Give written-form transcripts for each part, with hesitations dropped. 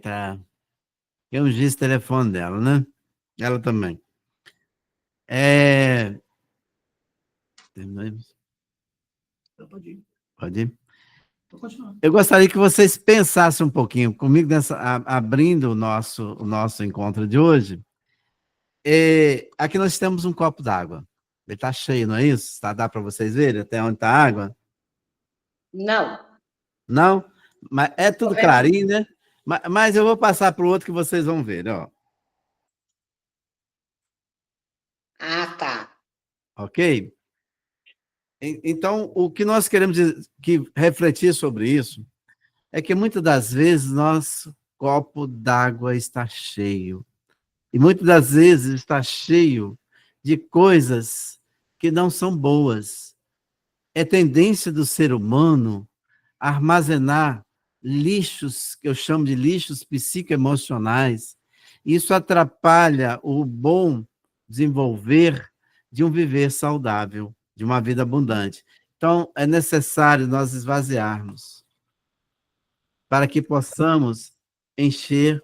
Tá. Eu ungi esse telefone dela, né? Ela também. É... Terminamos? Pode ir. Pode ir? Pode continuar. Eu gostaria que vocês pensassem um pouquinho comigo, abrindo o nosso encontro de hoje. Aqui nós temos um copo d'água. Ele está cheio, não é isso? Dá para vocês verem até onde está a água? Não. Não? Mas é tudo clarinho, né? Mas eu vou passar para o outro que vocês vão ver, ó. Ah, tá. Ok? Então, o que nós queremos refletir sobre isso é que muitas das vezes nosso copo d'água está cheio. E muitas das vezes está cheio de coisas que não são boas. É tendência do ser humano armazenar lixos, que eu chamo de lixos psicoemocionais. Isso atrapalha o bom desenvolver de um viver saudável, de uma vida abundante. Então, é necessário nós esvaziarmos para que possamos encher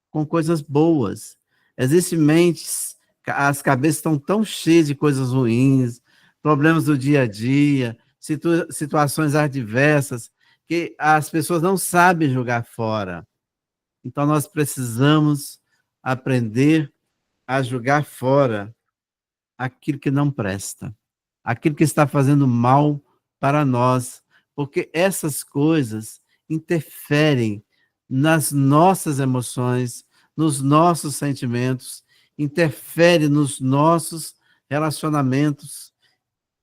com coisas boas. Existem mentes, as cabeças estão tão cheias de coisas ruins, problemas do dia a dia, situações adversas, que as pessoas não sabem jogar fora. Então, nós precisamos aprender a jogar fora aquilo que não presta, aquilo que está fazendo mal para nós, porque essas coisas interferem nas nossas emoções, nos nossos sentimentos, interfere nos nossos relacionamentos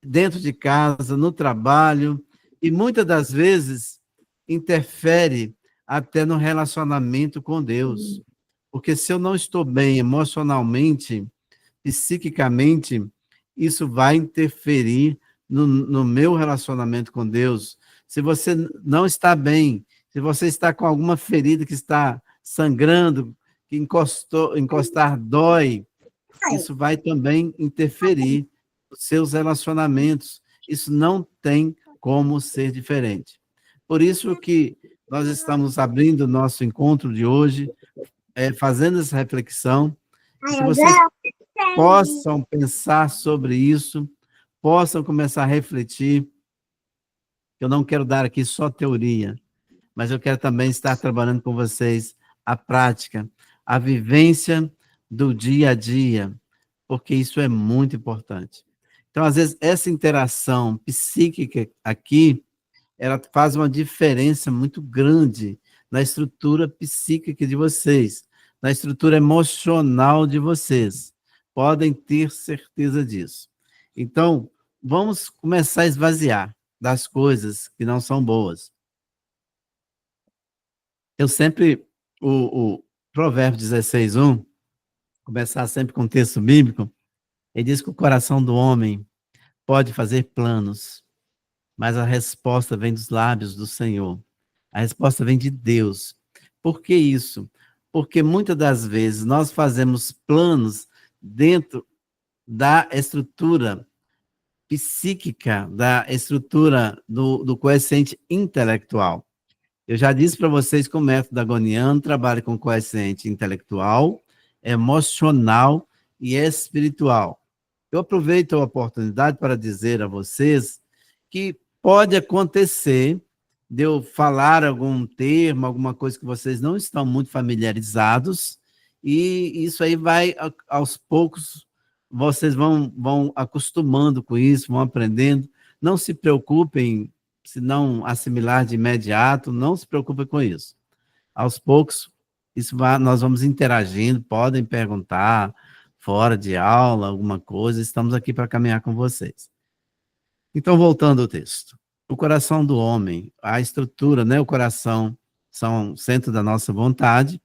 dentro de casa, no trabalho, e muitas das vezes interfere até no relacionamento com Deus. Porque se eu não estou bem emocionalmente, psiquicamente, isso vai interferir no meu relacionamento com Deus. Se você não está bem, se você está com alguma ferida que está sangrando, que encostar dói, isso vai também interferir nos seus relacionamentos. Isso não tem como ser diferente. Por isso que nós estamos abrindo o nosso encontro de hoje, fazendo essa reflexão, e que vocês possam pensar sobre isso, possam começar a refletir. Eu não quero dar aqui só teoria, mas eu quero também estar trabalhando com vocês a prática, a vivência do dia a dia, porque isso é muito importante. Então, às vezes, essa interação psíquica aqui, ela faz uma diferença muito grande na estrutura psíquica de vocês, na estrutura emocional de vocês. Podem ter certeza disso. Então, vamos começar a esvaziar das coisas que não são boas. Eu sempre, o Provérbio 16:1, começar sempre com um texto bíblico, ele diz que o coração do homem pode fazer planos, mas a resposta vem dos lábios do Senhor. A resposta vem de Deus. Por que isso? Porque muitas das vezes nós fazemos planos dentro da estrutura psíquica, da estrutura do coeficiente intelectual. Eu já disse para vocês que o método agoniano trabalha com coeficiente intelectual, emocional e espiritual. Eu aproveito a oportunidade para dizer a vocês que pode acontecer de eu falar algum termo, alguma coisa que vocês não estão muito familiarizados, e isso aí vai, aos poucos, vocês vão acostumando com isso, vão aprendendo. Não se preocupem se não assimilar de imediato, não se preocupem com isso. Aos poucos, nós vamos interagindo, podem perguntar fora de aula, alguma coisa, estamos aqui para caminhar com vocês. Então, voltando ao texto. O coração do homem, a estrutura, né, o coração são o centro da nossa vontade,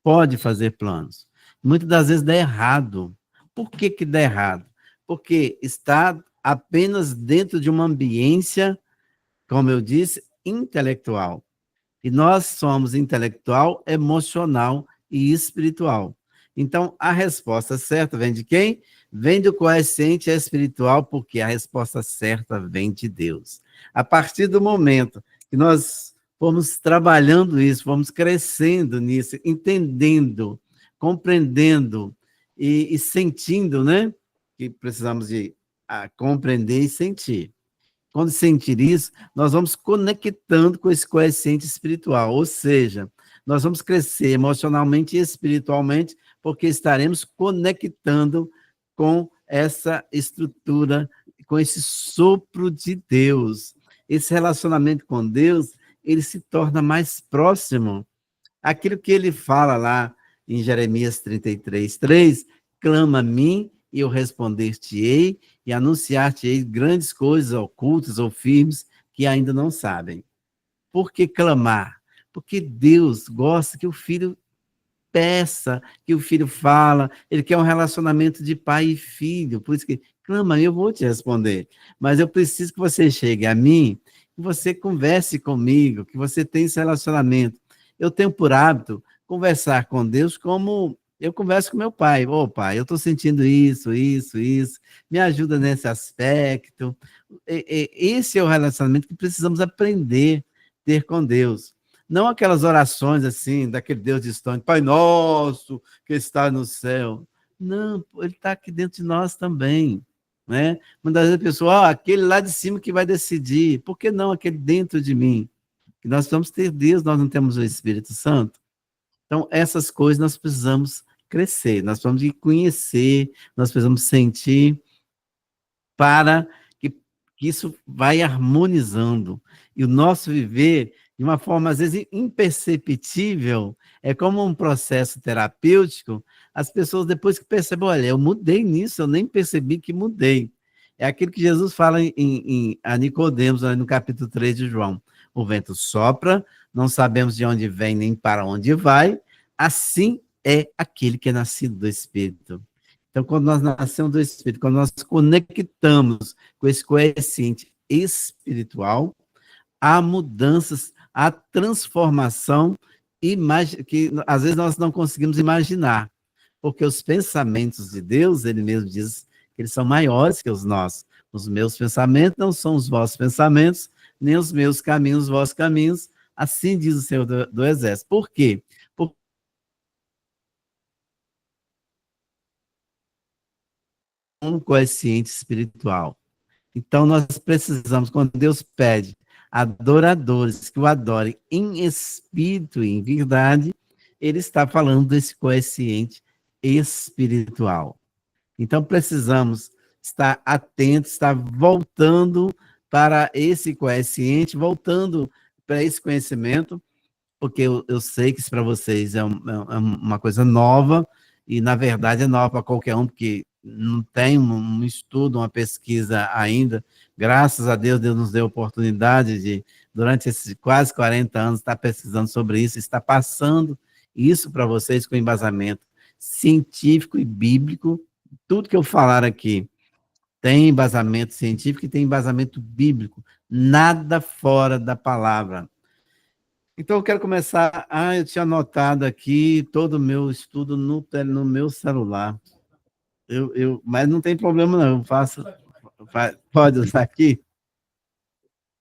pode fazer planos. Muitas das vezes dá errado. Por que que dá errado? Porque está apenas dentro de uma ambiência, como eu disse, intelectual. E nós somos intelectual, emocional e espiritual. Então, a resposta certa vem de quem? Vem do coeficiente espiritual, porque a resposta certa vem de Deus. A partir do momento que nós fomos trabalhando isso, fomos crescendo nisso, entendendo, compreendendo e sentindo, né? Que precisamos de compreender e sentir. Quando sentir isso, nós vamos conectando com esse coeficiente espiritual, ou seja, nós vamos crescer emocionalmente e espiritualmente, porque estaremos conectando com essa estrutura, com esse sopro de Deus. Esse relacionamento com Deus, ele se torna mais próximo. Aquilo que ele fala lá em Jeremias 33:3, clama a mim e eu responder-te-ei e anunciar-te-ei grandes coisas ocultas ou firmes que ainda não sabem. Por que clamar? Porque Deus gosta que o filho peça, que o filho fala, ele quer um relacionamento de pai e filho, por isso que clama, eu vou te responder, mas eu preciso que você chegue a mim, que você converse comigo, que você tenha esse relacionamento. Eu tenho por hábito conversar com Deus como eu converso com meu pai. Ô, pai, eu estou sentindo isso, isso, isso, me ajuda nesse aspecto. Esse é o relacionamento que precisamos aprender a ter com Deus. Não aquelas orações assim, daquele Deus distante, Pai nosso que está no céu. Não, ele está aqui dentro de nós também. Né? Muitas vezes a pessoa, aquele lá de cima que vai decidir, por que não aquele dentro de mim? Que nós precisamos ter Deus, nós não temos o Espírito Santo. Então, essas coisas nós precisamos crescer, nós precisamos conhecer, nós precisamos sentir para que isso vai harmonizando. E o nosso viver, de uma forma, às vezes, imperceptível, é como um processo terapêutico, as pessoas, depois que percebem, olha, eu mudei nisso, eu nem percebi que mudei. É aquilo que Jesus fala a Nicodemos, no capítulo 3 de João. O vento sopra, não sabemos de onde vem nem para onde vai, assim é aquele que é nascido do Espírito. Então, quando nós nascemos do Espírito, quando nós conectamos com esse coeficiente espiritual, há mudanças, há transformação que às vezes nós não conseguimos imaginar, porque os pensamentos de Deus, ele mesmo diz que eles são maiores que os nossos. Os meus pensamentos não são os vossos pensamentos, nem os meus caminhos, os vossos caminhos, assim diz o Senhor do Exército. Por quê? Por um coeficiente espiritual. Então, nós precisamos, quando Deus pede adoradores que o adorem em espírito e em verdade, ele está falando desse coeficiente espiritual. Então, precisamos estar atentos, estar voltando para esse coeficiente, voltando para esse conhecimento, porque eu sei que isso para vocês é uma coisa nova, e na verdade é nova para qualquer um, porque não tem um estudo, uma pesquisa ainda. Graças a Deus, Deus nos deu a oportunidade de, durante esses quase 40 anos, estar pesquisando sobre isso, estar passando isso para vocês com embasamento científico e bíblico. Tudo que eu falar aqui tem embasamento científico e tem embasamento bíblico, nada fora da palavra. Então, eu quero começar. Eu tinha anotado aqui todo o meu estudo no meu celular. Mas não tem problema, não. Eu faço. Pode usar aqui?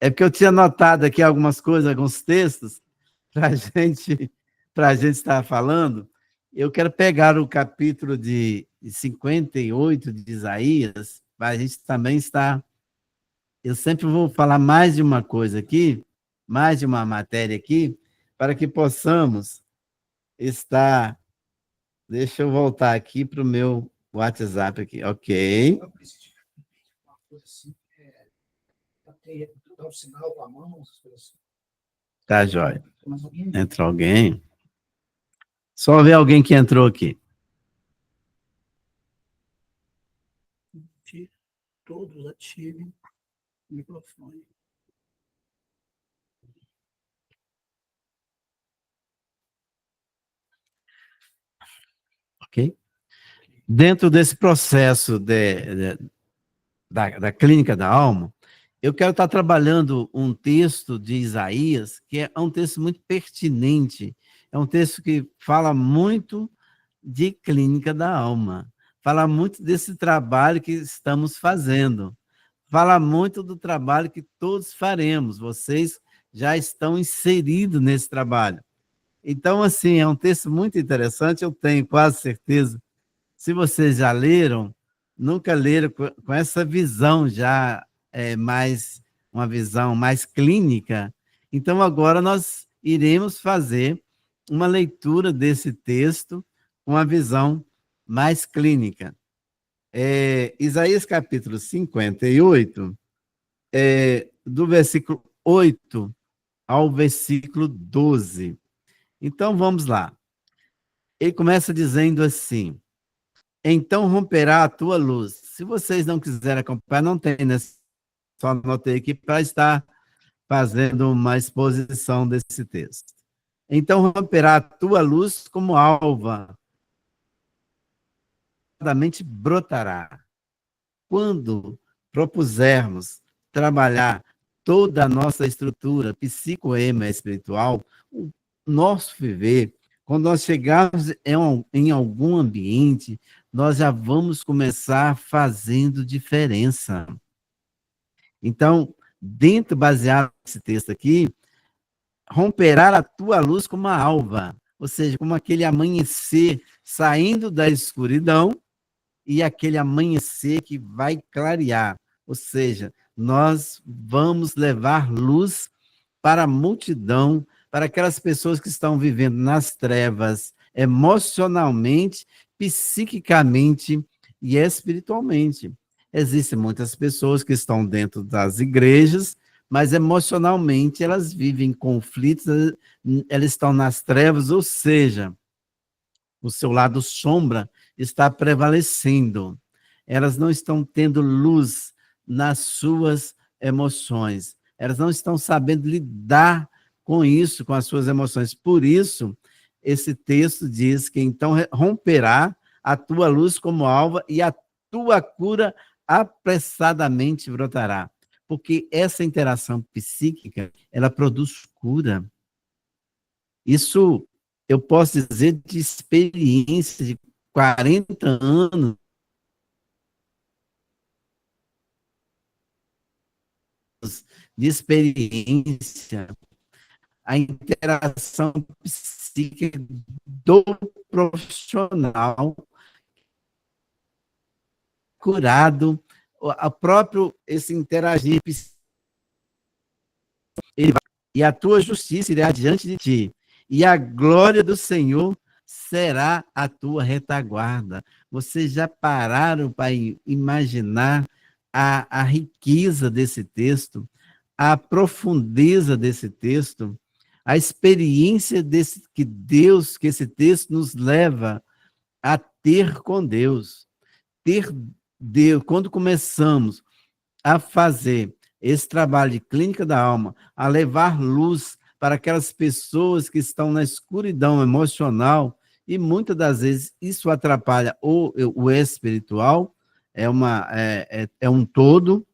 É porque eu tinha anotado aqui algumas coisas, alguns textos, para a gente estar falando. Eu quero pegar o capítulo de 58 de Isaías, para a gente também estar. Eu sempre vou falar mais de uma coisa aqui, mais de uma matéria aqui, para que possamos estar. Deixa eu voltar aqui para o meu WhatsApp aqui. Ok. Tá, jóia. Entrou alguém? Só ver alguém que entrou aqui. Todos ativem o microfone. Ok? Dentro desse processo da clínica da alma, eu quero estar trabalhando um texto de Isaías, que é um texto muito pertinente, é um texto que fala muito de clínica da alma, fala muito desse trabalho que estamos fazendo, fala muito do trabalho que todos faremos, vocês já estão inseridos nesse trabalho. Então, assim, é um texto muito interessante, eu tenho quase certeza. Se vocês já leram, nunca leram com essa visão já mais, uma visão mais clínica. Então, agora nós iremos fazer uma leitura desse texto com uma visão mais clínica. Isaías capítulo 58, do versículo 8 ao versículo 12. Então, vamos lá. Ele começa dizendo assim: então romperá a tua luz. Se vocês não quiserem acompanhar, não tem, né? Só anotei aqui para estar fazendo uma exposição desse texto. Então romperá a tua luz como alva, brotará. Quando propusermos trabalhar toda a nossa estrutura psicoema espiritual, o nosso viver, quando nós chegarmos em algum ambiente, nós já vamos começar fazendo diferença. Então, baseado nesse texto aqui, romperá a tua luz como a alva, ou seja, como aquele amanhecer saindo da escuridão e aquele amanhecer que vai clarear. Ou seja, nós vamos levar luz para a multidão, para aquelas pessoas que estão vivendo nas trevas, emocionalmente, psiquicamente e espiritualmente. Existem muitas pessoas que estão dentro das igrejas, mas emocionalmente elas vivem conflitos, elas estão nas trevas, ou seja, o seu lado sombra está prevalecendo. Elas não estão tendo luz nas suas emoções. Elas não estão sabendo lidar com isso, com as suas emoções. Por isso, esse texto diz que então romperá a tua luz como alva e a tua cura apressadamente brotará. Porque essa interação psíquica, ela produz cura. Isso eu posso dizer de experiência de 40 anos de experiência, a interação psíquica do profissional curado, a próprio esse interagir e a tua justiça irá diante de ti, e a glória do Senhor será a tua retaguarda. Vocês já pararam para imaginar a riqueza desse texto, a profundeza desse texto, a experiência que esse texto nos leva a ter com Deus. Ter Deus, quando começamos a fazer esse trabalho de clínica da alma, a levar luz para aquelas pessoas que estão na escuridão emocional, e muitas das vezes isso atrapalha o espiritual, é um todo,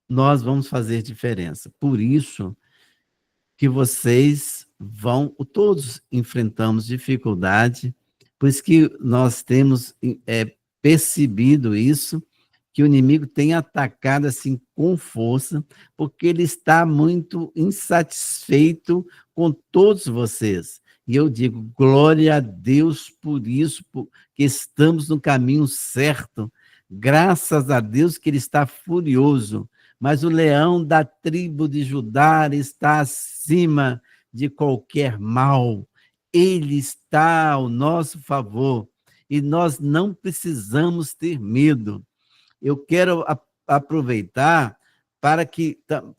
nós vamos fazer diferença. Por isso que vocês todos enfrentamos dificuldade, por isso que nós temos percebido isso, que o inimigo tem atacado assim com força, porque ele está muito insatisfeito com todos vocês. E eu digo, glória a Deus por isso, porque estamos no caminho certo. Graças a Deus que ele está furioso, mas o leão da tribo de Judá está acima de qualquer mal. Ele está ao nosso favor e nós não precisamos ter medo. Eu quero aproveitar para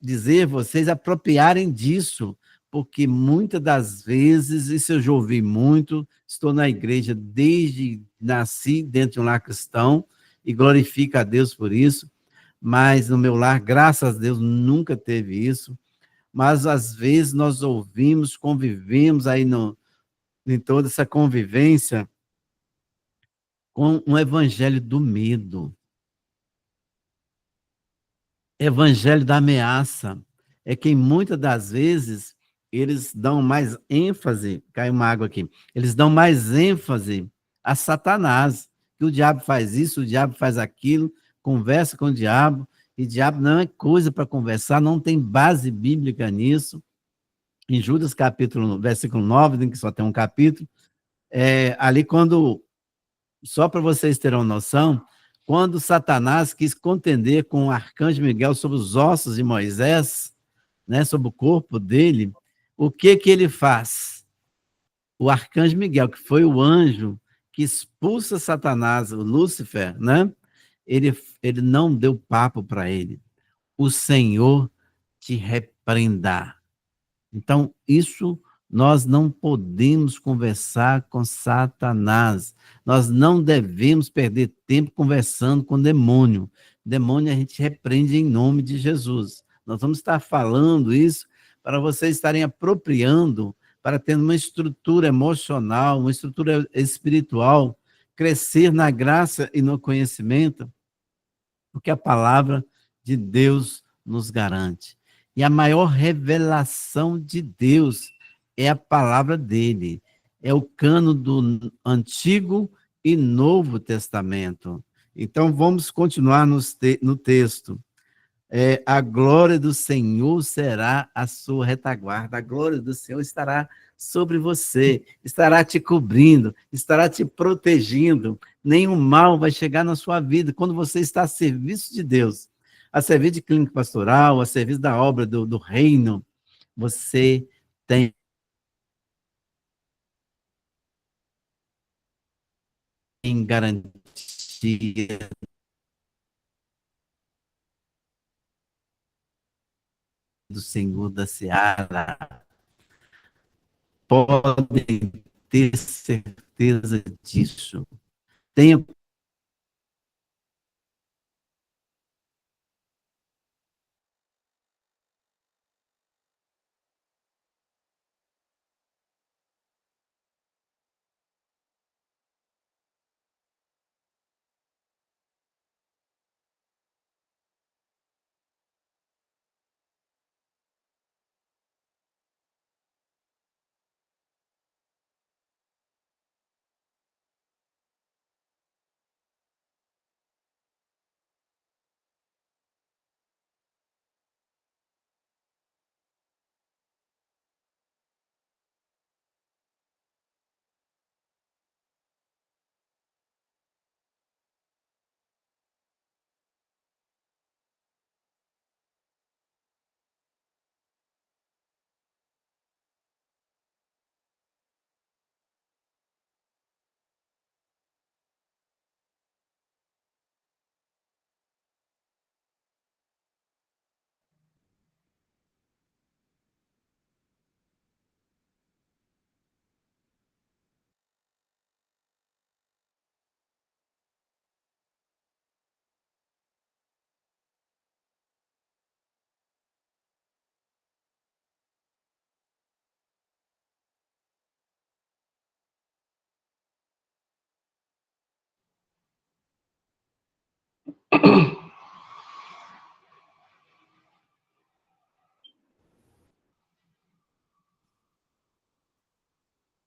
dizer vocês apropriarem disso, porque muitas das vezes, isso eu já ouvi muito, estou na igreja desde nasci dentro de um lar cristão e glorifico a Deus por isso, mas no meu lar, graças a Deus, nunca teve isso, mas às vezes nós ouvimos, convivemos aí em toda essa convivência com um evangelho do medo. Evangelho da ameaça é que muitas das vezes eles dão mais ênfase, caiu uma água aqui, eles dão mais ênfase a Satanás, que o diabo faz isso, o diabo faz aquilo, conversa com o diabo, que diabo não é coisa para conversar, não tem base bíblica nisso. Em Judas, capítulo, versículo 9, que só tem um capítulo, ali quando, só para vocês terem uma noção, quando Satanás quis contender com o arcanjo Miguel sobre os ossos de Moisés, né, sobre o corpo dele, o que que ele faz? O arcanjo Miguel, que foi o anjo que expulsa Satanás, o Lúcifer, né? Ele não deu papo para ele. O Senhor te repreenda. Então, isso nós não podemos conversar com Satanás. Nós não devemos perder tempo conversando com demônio. Demônio a gente repreende em nome de Jesus. Nós vamos estar falando isso para vocês estarem apropriando, para ter uma estrutura emocional, uma estrutura espiritual, crescer na graça e no conhecimento, porque a palavra de Deus nos garante. E a maior revelação de Deus é a palavra dele, é o cano do Antigo e Novo Testamento. Então, vamos continuar no texto. A glória do Senhor será a sua retaguarda, a glória do Senhor estará sobre você, estará te cobrindo, estará te protegendo, nenhum mal vai chegar na sua vida quando você está a serviço de Deus, a serviço de clínica pastoral, a serviço da obra do reino, você tem garantia do Senhor da Seara, podem ter certeza disso. Tenha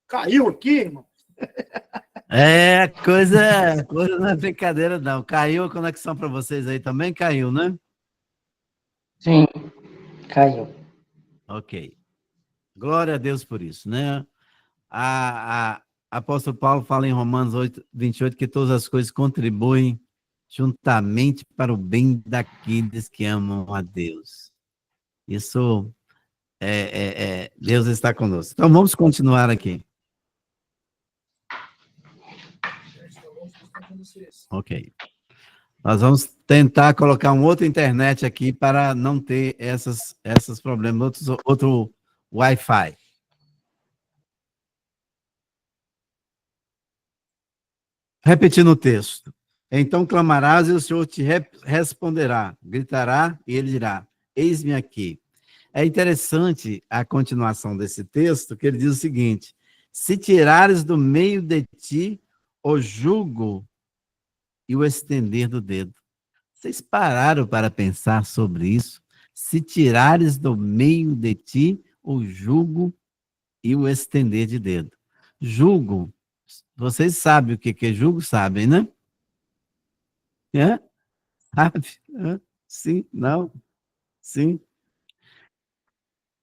Caiu aqui, irmão? Coisa não é brincadeira, não. Caiu a conexão para vocês aí também? Caiu, né? Sim, caiu. Ok. Glória a Deus por isso, né? A apóstolo Paulo fala em Romanos 8, 28 que todas as coisas contribuem juntamente para o bem daqueles que amam a Deus. Isso Deus está conosco. Então vamos continuar aqui. Ok. Nós vamos tentar colocar um outro internet aqui para não ter esses problemas, outro Wi-Fi. Repetindo o texto. Então clamarás e o Senhor te responderá, gritará e ele dirá, eis-me aqui. É interessante a continuação desse texto, que ele diz o seguinte, se tirares do meio de ti o jugo e o estender do dedo. Vocês pararam para pensar sobre isso? Se tirares do meio de ti o jugo e o estender de dedo. Jugo, vocês sabem o que é jugo? Sabem, né? É? Sabe? Sim, não, sim.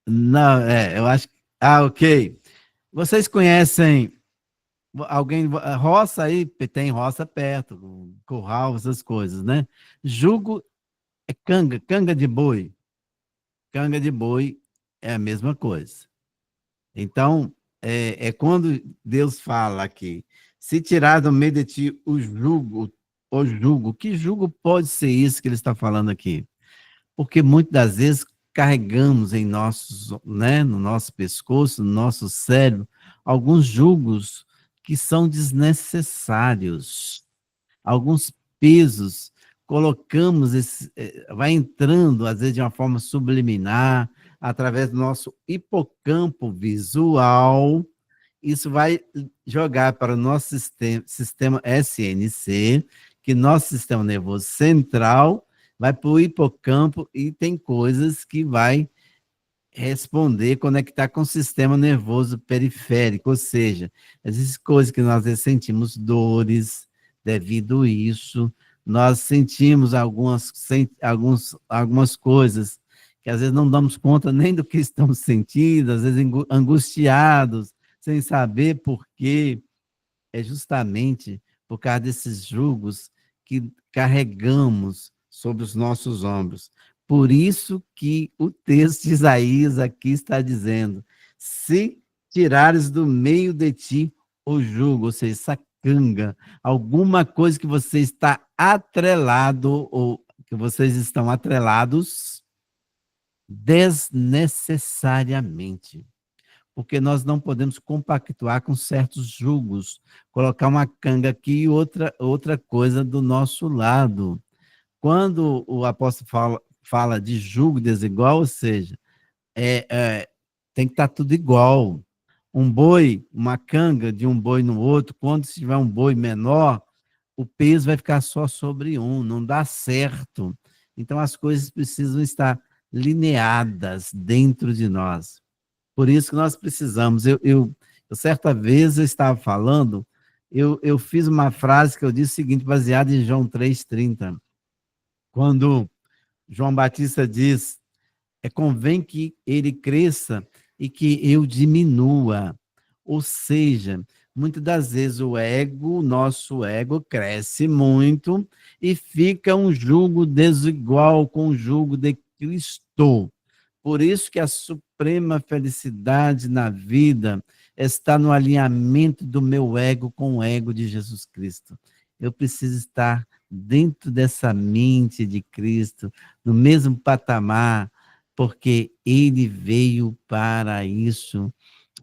Não, eu acho que. Ah, ok. Vocês conhecem alguém, roça aí, tem roça perto, curral, essas coisas, né? Jugo é canga, canga de boi. Canga de boi é a mesma coisa. Então, é quando Deus fala aqui, se tirar do meio de ti o jugo, que jugo pode ser isso que ele está falando aqui? Porque muitas das vezes carregamos em nossos, né, no nosso pescoço, no nosso cérebro, alguns jugos que são desnecessários, alguns pesos, colocamos vai entrando, às vezes de uma forma subliminar, através do nosso hipocampo visual, isso vai jogar para o nosso sistema SNC, que nosso sistema nervoso central vai para o hipocampo e tem coisas que vai responder, conectar com o sistema nervoso periférico, ou seja, existem coisas que nós às vezes sentimos dores devido a isso, nós sentimos algumas coisas que às vezes não damos conta nem do que estamos sentindo, às vezes angustiados, sem saber por quê, é justamente por causa desses julgos que carregamos sobre os nossos ombros. Por isso que o texto de Isaías aqui está dizendo: se tirares do meio de ti o jugo, ou seja, essa canga, alguma coisa que você está atrelado, ou que vocês estão atrelados desnecessariamente, porque nós não podemos compactuar com certos julgos, colocar uma canga aqui e outra coisa do nosso lado. Quando o apóstolo fala de julgo desigual, ou seja, tem que estar tudo igual. Um boi, uma canga de um boi no outro, quando se tiver um boi menor, o peso vai ficar só sobre um, não dá certo. Então as coisas precisam estar lineadas dentro de nós. Por isso que nós precisamos. Certa vez eu estava falando, eu fiz uma frase que eu disse o seguinte, baseada em João 3,30. Quando João Batista diz, convém que ele cresça e que eu diminua. Ou seja, muitas das vezes o nosso ego cresce muito e fica um jugo desigual com o jugo de Cristo. Por isso que a suprema felicidade na vida está no alinhamento do meu ego com o ego de Jesus Cristo. Eu preciso estar dentro dessa mente de Cristo, no mesmo patamar, porque ele veio para isso,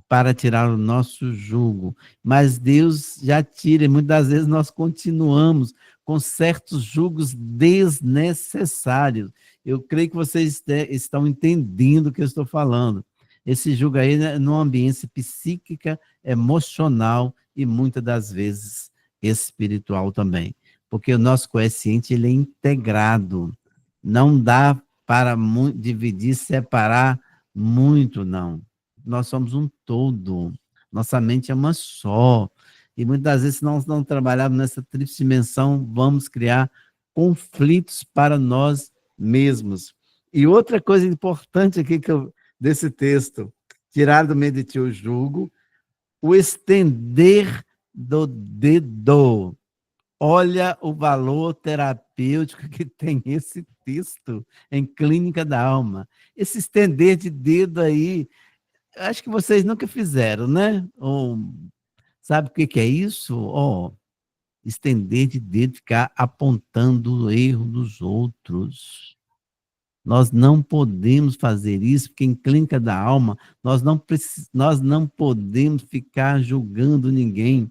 para tirar o nosso jugo. Mas Deus já tira, e muitas vezes nós continuamos com certos jugos desnecessários. Eu creio que vocês estão entendendo o que eu estou falando. Esse jugo aí é numa ambiência psíquica, emocional e muitas das vezes espiritual também. Porque o nosso consciente ele é integrado. Não dá para dividir, separar muito, não. Nós somos um todo. Nossa mente é uma só. E muitas vezes, se nós não trabalharmos nessa tríplice dimensão, vamos criar conflitos para nós mesmos. E outra coisa importante aqui desse texto, tirar do meio de ti o jugo, o estender do dedo. Olha o valor terapêutico que tem esse texto em Clínica da Alma. Esse estender de dedo aí, acho que vocês nunca fizeram, né? Ou, sabe o que é isso? Estender de dedo, ficar apontando o erro dos outros. Nós não podemos fazer isso, porque em Clínica da Alma, nós não podemos ficar julgando ninguém.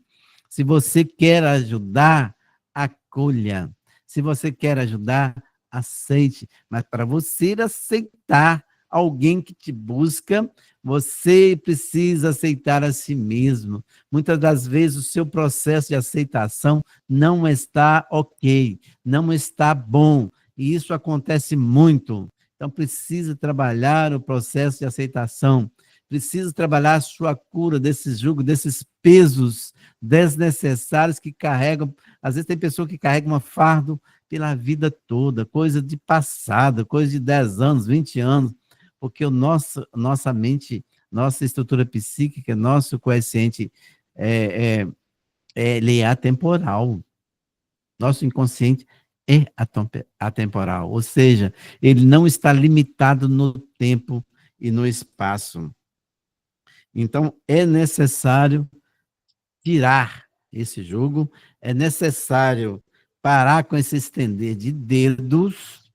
Se você quer ajudar, acolha. Se você quer ajudar, aceite. Mas para você aceitar alguém que te busca, você precisa aceitar a si mesmo. Muitas das vezes o seu processo de aceitação não está ok, não está bom. E isso acontece muito. Então, precisa trabalhar o processo de aceitação. Precisa trabalhar a sua cura desses julgos, desses pesos desnecessários que carregam. Às vezes tem pessoa que carrega um fardo pela vida toda, coisa de passado, coisa de 10 anos, 20 anos, porque nossa mente, nossa estrutura psíquica, nosso coeficiente ele é atemporal. Nosso inconsciente é atemporal, ou seja, ele não está limitado no tempo e no espaço. Então, é necessário tirar esse jugo, é necessário parar com esse estender de dedos.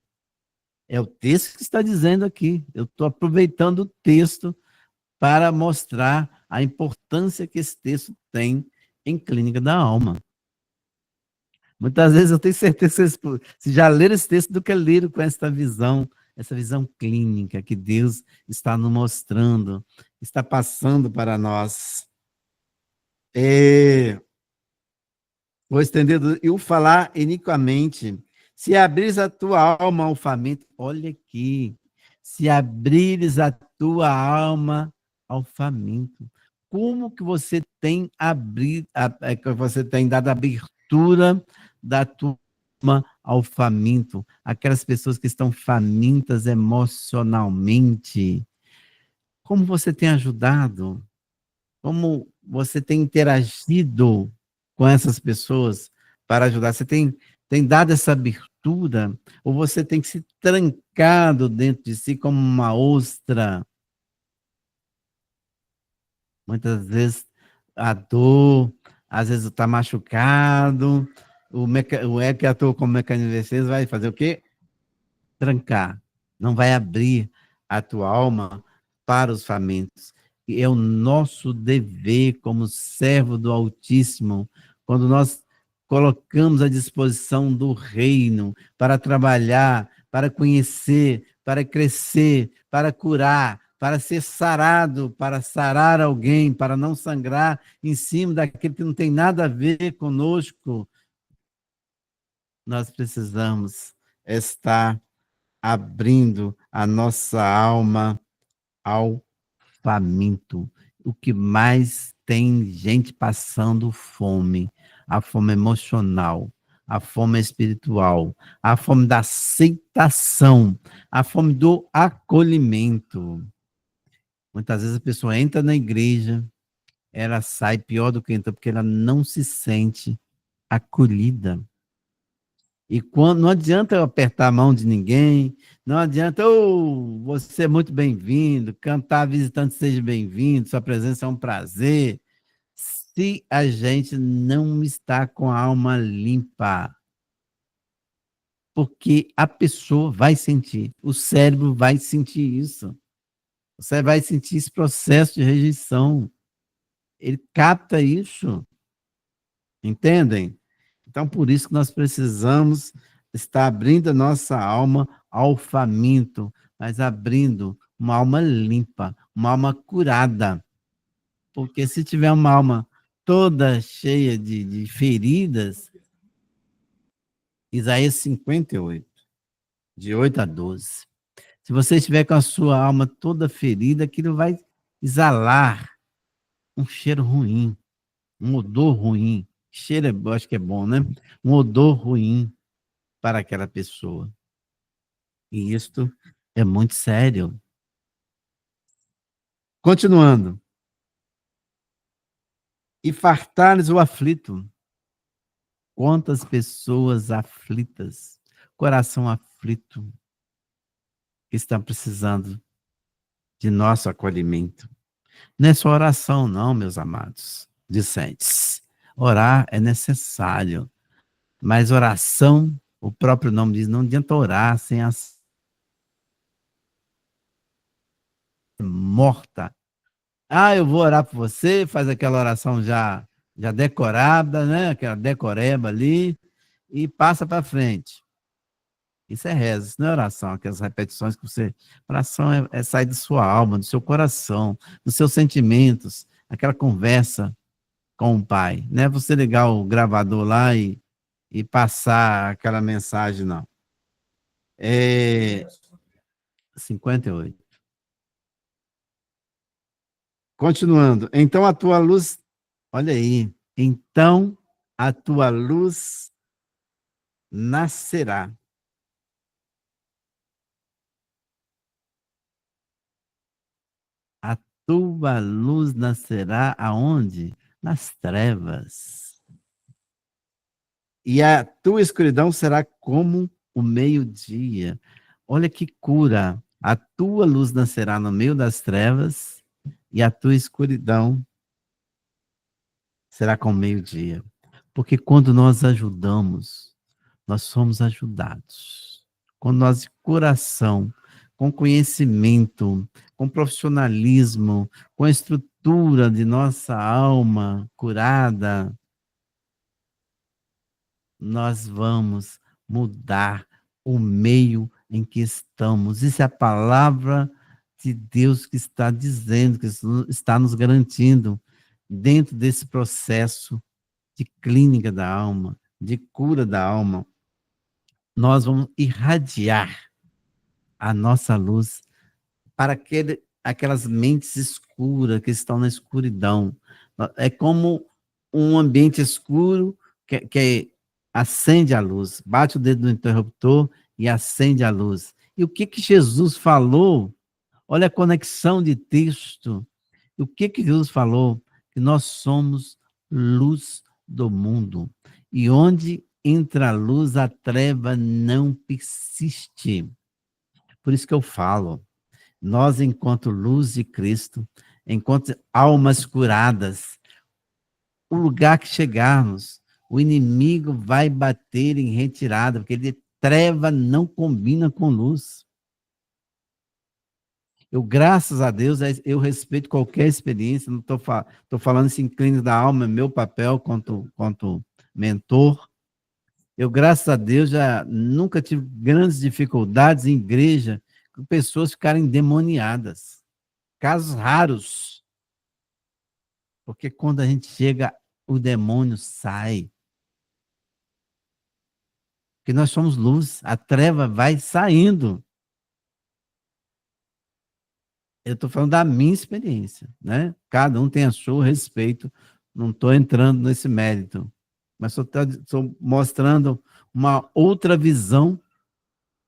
É o texto que está dizendo aqui. Eu estou aproveitando o texto para mostrar a importância que esse texto tem em clínica da alma. Muitas vezes eu tenho certeza que vocês se já leram esse texto do que leram com essa visão clínica que Deus está nos mostrando, está passando para nós. Vou estender, e o falar iniquamente. Se abrires a tua alma ao faminto, olha aqui, se abrires a tua alma ao faminto, como que você tem que você tem dado abertura da tua alma ao faminto, aquelas pessoas que estão famintas emocionalmente, como você tem ajudado? Como você tem interagido com essas pessoas para ajudar? Você tem dado essa abertura? Ou você tem se trancado dentro de si como uma ostra? Muitas vezes a dor, às vezes está machucado, o que atua como mecanismo de defesa vai fazer o quê? Trancar. Não vai abrir a tua alma para os famintos. E é o nosso dever como servo do Altíssimo, quando nós colocamos à disposição do reino para trabalhar, para conhecer, para crescer, para curar, para ser sarado, para sarar alguém, para não sangrar em cima daquilo que não tem nada a ver conosco. Nós precisamos estar abrindo a nossa alma ao faminto. O que mais tem gente passando fome, a fome emocional, a fome espiritual, a fome da aceitação, a fome do acolhimento. Muitas vezes a pessoa entra na igreja, ela sai pior do que entra, porque ela não se sente acolhida. E quando, não adianta eu apertar a mão de ninguém, não adianta, você é muito bem-vindo, cantar visitante seja bem-vindo, sua presença é um prazer, se a gente não está com a alma limpa. Porque a pessoa vai sentir, o cérebro vai sentir isso. Você vai sentir esse processo de rejeição. Ele capta isso. Entendem? Então, por isso que nós precisamos estar abrindo a nossa alma ao faminto, mas abrindo uma alma limpa, uma alma curada. Porque se tiver uma alma toda cheia de feridas, Isaías 58, de 8 a 12. Se você estiver com a sua alma toda ferida, aquilo vai exalar um cheiro ruim, um odor ruim. Cheiro, eu acho que é bom, né? Um odor ruim para aquela pessoa. E isto é muito sério. Continuando. E fartares o aflito. Quantas pessoas aflitas, coração aflito, que estão precisando de nosso acolhimento. Não é só oração, não, meus amados discentes. Orar é necessário, mas oração, o próprio nome diz, não adianta orar sem a morta. Eu vou orar por você, faz aquela oração já decorada, né? Aquela decoreba ali, e passa para frente. Isso é reza, isso não é oração, aquelas repetições que você. Oração é sair da sua alma, do seu coração, dos seus sentimentos, aquela conversa com o Pai. Não é você ligar o gravador lá e passar aquela mensagem, não. É 58. Continuando. Então a tua luz, olha aí. Então a tua luz nascerá. A tua luz nascerá aonde? Nas trevas. E a tua escuridão será como o meio-dia. Olha que cura. A tua luz nascerá no meio das trevas e a tua escuridão será como meio-dia. Porque quando nós ajudamos, nós somos ajudados. Quando nós de coração, com conhecimento, com profissionalismo, com a estrutura de nossa alma curada, nós vamos mudar o meio em que estamos. Isso é a palavra de Deus que está dizendo, que está nos garantindo dentro desse processo de clínica da alma, de cura da alma. Nós vamos irradiar a nossa luz para aquelas mentes escuras que estão na escuridão. É como um ambiente escuro que acende a luz, bate o dedo no interruptor e acende a luz. E o que Jesus falou? Olha a conexão de texto. O que Jesus falou? Que nós somos luz do mundo. E onde entra a luz, a treva não persiste. Por isso que eu falo, nós, enquanto luz de Cristo, enquanto almas curadas, o lugar que chegarmos, o inimigo vai bater em retirada, porque treva não combina com luz. Eu, graças a Deus, eu respeito qualquer experiência, não estou falando isso em clínica da alma, é meu papel quanto mentor. Eu, graças a Deus, já nunca tive grandes dificuldades em igreja com pessoas ficarem endemoniadas. Casos raros. Porque quando a gente chega, o demônio sai. Porque nós somos luz, a treva vai saindo. Eu estou falando da minha experiência, né? Cada um tem a sua respeito, não estou entrando nesse mérito, mas estou mostrando uma outra visão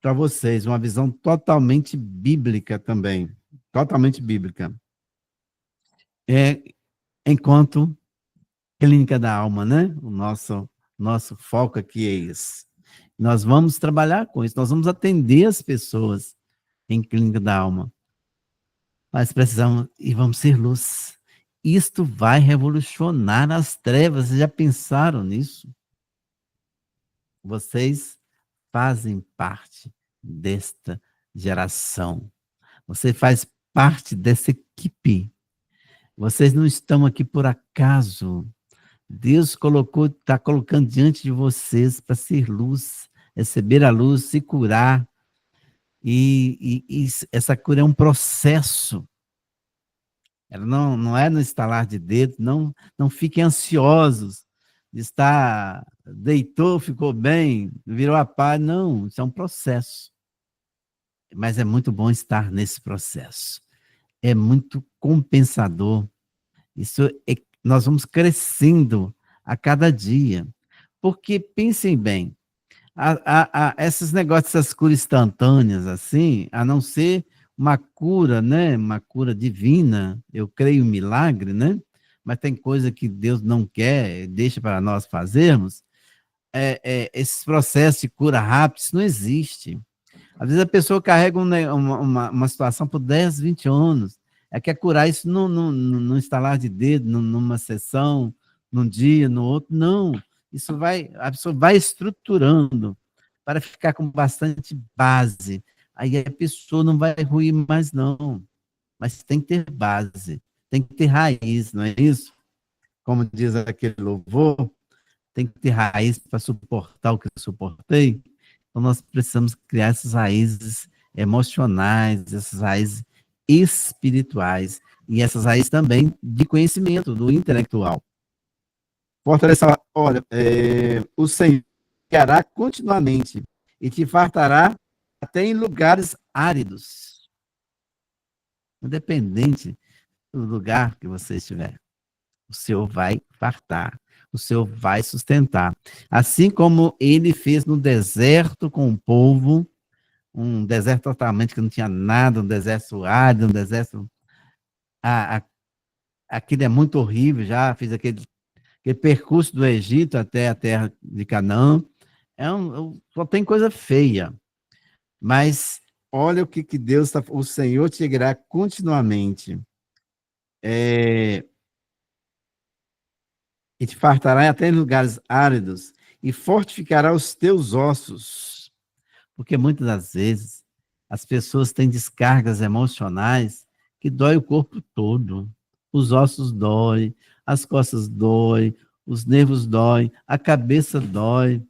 para vocês, uma visão totalmente bíblica também, totalmente bíblica. Enquanto clínica da alma, né? O nosso foco aqui é esse. Nós vamos trabalhar com isso, nós vamos atender as pessoas em clínica da alma. Mas precisamos, e vamos ser luz. Isto vai revolucionar as trevas. Vocês já pensaram nisso? Vocês fazem parte desta geração. Você faz parte dessa equipe. Vocês não estão aqui por acaso. Deus está colocando diante de vocês para ser luz, receber a luz, se curar. E essa cura é um processo. Ela não é no estalar de dedos, não fiquem ansiosos de estar, deitou, ficou bem, virou a paz. Não, isso é um processo. Mas é muito bom estar nesse processo. É muito compensador. Nós vamos crescendo a cada dia. Porque, pensem bem, esses negócios, essas curas instantâneas, assim, a não ser uma cura, né? Uma cura divina, eu creio em milagre, né? Mas tem coisa que Deus não quer, deixa para nós fazermos. Esses processos de cura rápida, isso não existe. Às vezes a pessoa carrega uma situação por 10, 20 anos. Quer curar isso num estalar de dedo, numa sessão, num dia, no outro. Não. A pessoa vai estruturando para ficar com bastante base. Aí a pessoa não vai ruir mais, não. Mas tem que ter base, tem que ter raiz, não é isso? Como diz aquele louvor, tem que ter raiz para suportar o que eu suportei. Então, nós precisamos criar essas raízes emocionais, essas raízes espirituais e essas raízes também de conhecimento, do intelectual. Fortaleça, olha, o Senhor guiará continuamente e te fartará até em lugares áridos, independente do lugar que você estiver. O Senhor vai fartar. o Senhor vai sustentar. Assim como ele fez no deserto com o povo, um deserto totalmente que não tinha nada, um deserto árido, um deserto. Ah, aquilo é muito horrível, já fiz aquele percurso do Egito até a terra de Canaã. Só tem coisa feia. Mas olha o que Deus está. O Senhor te irá continuamente. E te fartará até em lugares áridos e fortificará os teus ossos. Porque muitas das vezes as pessoas têm descargas emocionais que dói o corpo todo. Os ossos doem, as costas doem, os nervos doem, a cabeça dói.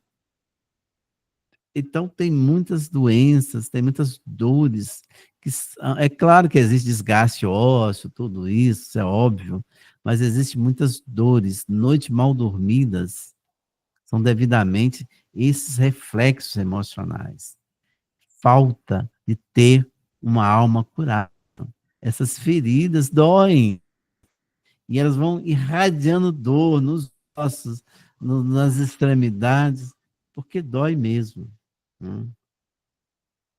Então, tem muitas doenças, tem muitas dores. É claro que existe desgaste ósseo, tudo isso, é óbvio, mas existem muitas dores. Noites mal dormidas são devidamente esses reflexos emocionais. Falta de ter uma alma curada. Essas feridas doem e elas vão irradiando dor nos ossos, nas extremidades, porque dói mesmo. Né?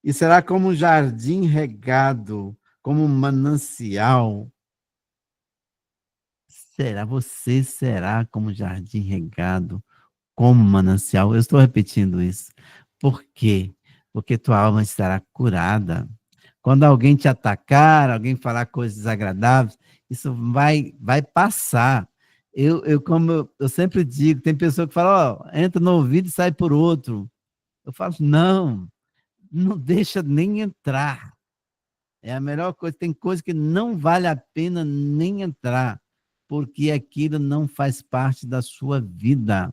E será como um jardim regado, como um manancial. Você será como um jardim regado, como um manancial. Eu estou repetindo isso. Por quê? Porque tua alma estará curada. Quando alguém te atacar, alguém falar coisas desagradáveis, isso vai passar. Como eu sempre digo, tem pessoa que fala, ó, entra no ouvido e sai por outro. Eu falo, não deixa nem entrar. É a melhor coisa. Tem coisa que não vale a pena nem entrar, porque aquilo não faz parte da sua vida.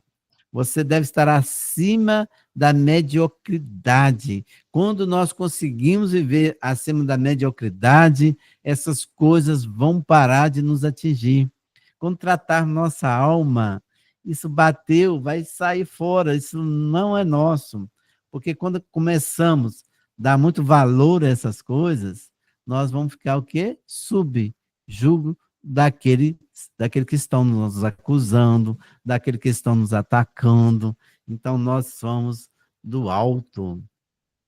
Você deve estar acima da mediocridade. Quando nós conseguimos viver acima da mediocridade, essas coisas vão parar de nos atingir. Quando tratar nossa alma, isso bateu, vai sair fora, isso não é nosso. Porque quando começamos a dar muito valor a essas coisas, nós vamos ficar o quê? Subjugo daquele que estão nos acusando, daquele que estão nos atacando. Então, nós somos do alto.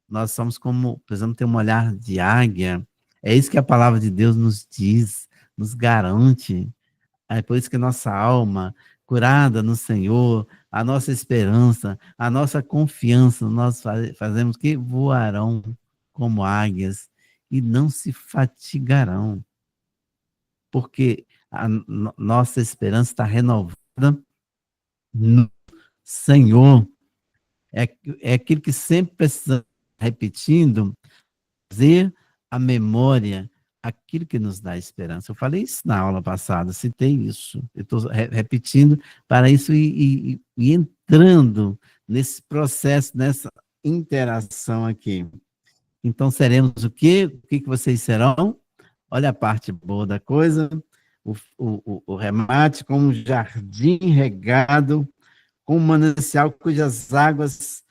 Nós somos como, precisamos ter um olhar de águia. É isso que a palavra de Deus nos diz, nos garante. É por isso que nossa alma, curada no Senhor, a nossa esperança, a nossa confiança, nós fazemos que voarão como águias e não se fatigarão, porque a nossa esperança está renovada no Senhor. É, é aquilo que sempre precisa repetindo, trazer a memória aquilo que nos dá esperança. Eu falei isso na aula passada, citei isso. Eu estou repetindo para isso e entrando nesse processo, nessa interação aqui. Então, seremos o quê? O que vocês serão? Olha a parte boa da coisa, o remate com um jardim regado, com um manancial cujas águas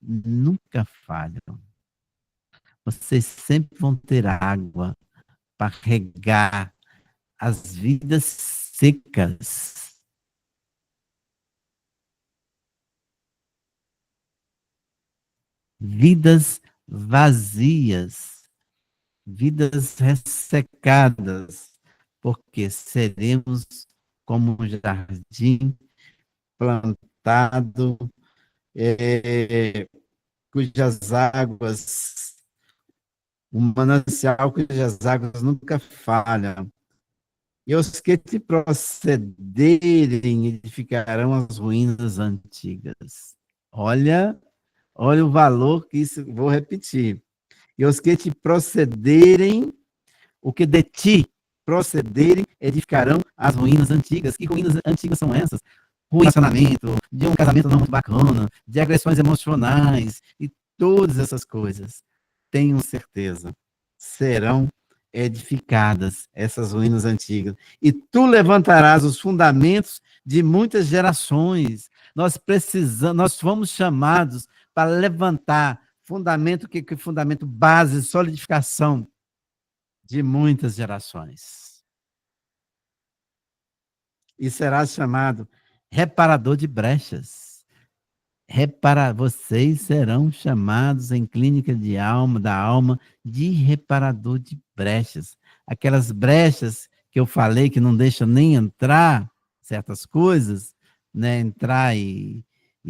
nunca falham. Vocês sempre vão ter água para regar as vidas secas. Vidas vazias, vidas ressecadas, porque seremos como um jardim plantado, cujas águas, um manancial cujas águas nunca falham. E os que te procederem edificarão as ruínas antigas. Olha o valor que isso, vou repetir. E os que te procederem, o que de ti procederem, edificarão as ruínas antigas. Que ruínas antigas são essas? Ruim relacionamento, de um casamento não muito bacana, de agressões emocionais e todas essas coisas. Tenho certeza, serão edificadas essas ruínas antigas. E tu levantarás os fundamentos de muitas gerações. Nós fomos chamados para levantar fundamento, que fundamento, base, solidificação de muitas gerações. E serás chamado reparador de brechas. Vocês serão chamados em clínica da alma, de reparador de brechas. Aquelas brechas que eu falei que não deixam nem entrar certas coisas, né? Entrar e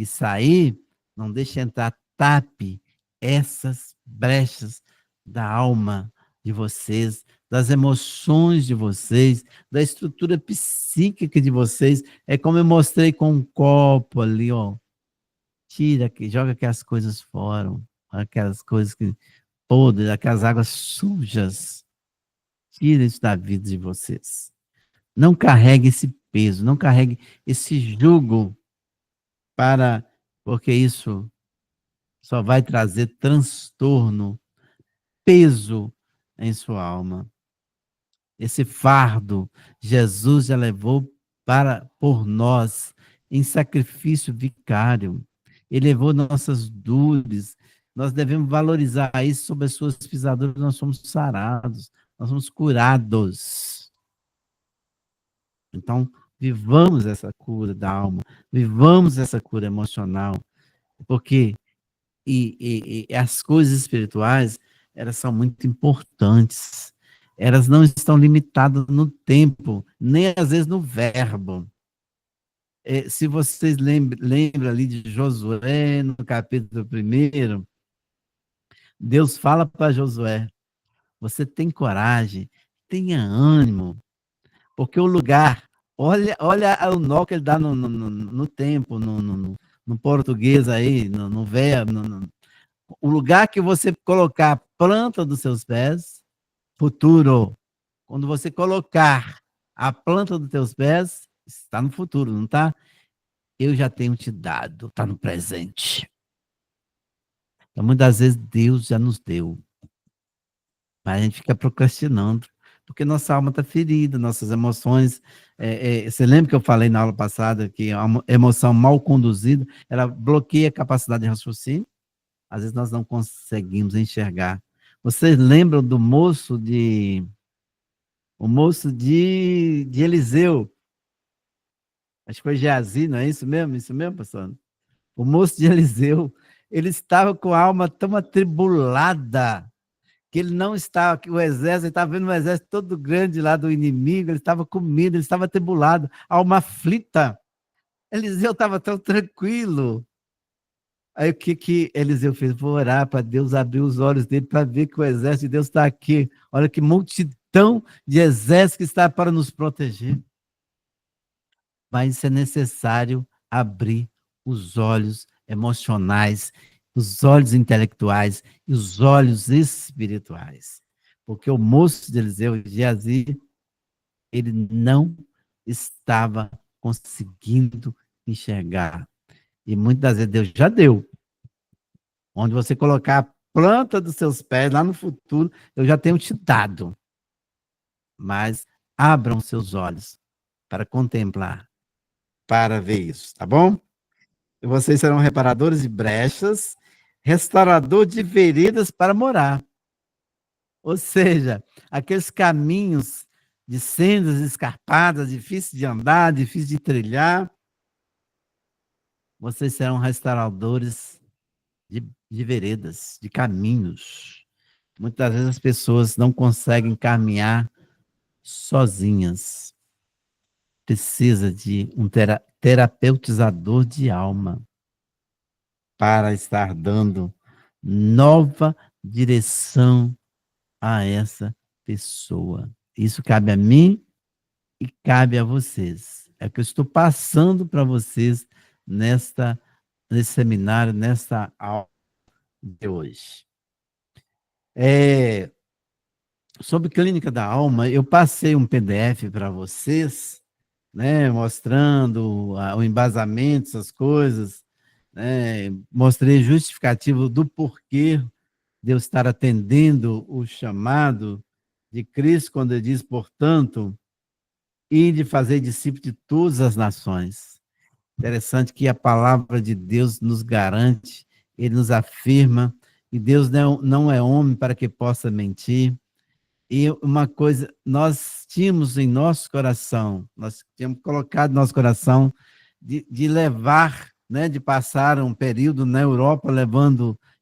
sair, não deixa entrar, tape essas brechas da alma de vocês, das emoções de vocês, da estrutura psíquica de vocês. É como eu mostrei com um copo ali, ó. Tira, joga aquelas coisas fora, aquelas coisas que podres, aquelas águas sujas. Tira isso da vida de vocês. Não carregue esse peso, não carregue esse jugo porque isso só vai trazer transtorno, peso em sua alma. Esse fardo, Jesus já levou por nós em sacrifício vicário. Ele levou nossas dores. Nós devemos valorizar isso. Sobre as suas pisaduras, nós somos sarados, nós somos curados. Então, vivamos essa cura da alma, vivamos essa cura emocional, porque as coisas espirituais, elas são muito importantes. Elas não estão limitadas no tempo, nem às vezes no verbo. Se vocês lembram ali de Josué, no capítulo 1, Deus fala para Josué: você tem coragem, tenha ânimo, porque o lugar, olha o nó que ele dá no tempo, no português aí, no verbo, o lugar que você colocar a planta dos seus pés, futuro. Quando você colocar a planta dos teus pés, está no futuro, não está? Eu já tenho te dado, está no presente. Então, muitas vezes Deus já nos deu, mas a gente fica procrastinando, porque nossa alma está ferida, nossas emoções. Você lembra que eu falei na aula passada que a emoção mal conduzida, ela bloqueia a capacidade de raciocínio? Às vezes nós não conseguimos enxergar. Vocês lembram do de Eliseu? Acho que foi Geazi, não é isso mesmo? Isso mesmo, pastor? O moço de Eliseu, ele estava com a alma tão atribulada, que ele não estava, que o exército, ele estava vendo um exército todo grande lá do inimigo, ele estava com medo, ele estava atribulado, alma aflita. Eliseu estava tão tranquilo. Aí o que Eliseu fez? Vou orar para Deus abrir os olhos dele para ver que o exército de Deus está aqui. Olha que multidão de exércitos que está para nos proteger. Mas é necessário abrir os olhos emocionais, os olhos intelectuais e os olhos espirituais. Porque o moço de Eliseu, Geazi, ele não estava conseguindo enxergar. E muitas vezes Deus já deu. Onde você colocar a planta dos seus pés lá no futuro, eu já tenho te dado. Mas abram seus olhos para contemplar, para ver isso, tá bom? E vocês serão reparadores de brechas, restaurador de veredas para morar. Ou seja, aqueles caminhos de sendas escarpadas, difíceis de andar, difíceis de trilhar, vocês serão restauradores de veredas, de caminhos. Muitas vezes as pessoas não conseguem caminhar sozinhas. Precisa de um terapeutizador de alma para estar dando nova direção a essa pessoa. Isso cabe a mim e cabe a vocês. É o que eu estou passando para vocês nesse seminário, nesta aula de hoje. Sobre clínica da alma, eu passei um PDF para vocês, né, mostrando o embasamento, essas coisas, né, mostrei justificativo do porquê de eu estar atendendo o chamado de Cristo, quando ele diz, portanto, e de fazer discípulos de todas as nações. Interessante que a palavra de Deus nos garante, ele nos afirma, e Deus não é homem para que possa mentir. E uma coisa, nós tínhamos em nosso coração, nós tínhamos colocado no nosso coração de levar, né, de passar um período na Europa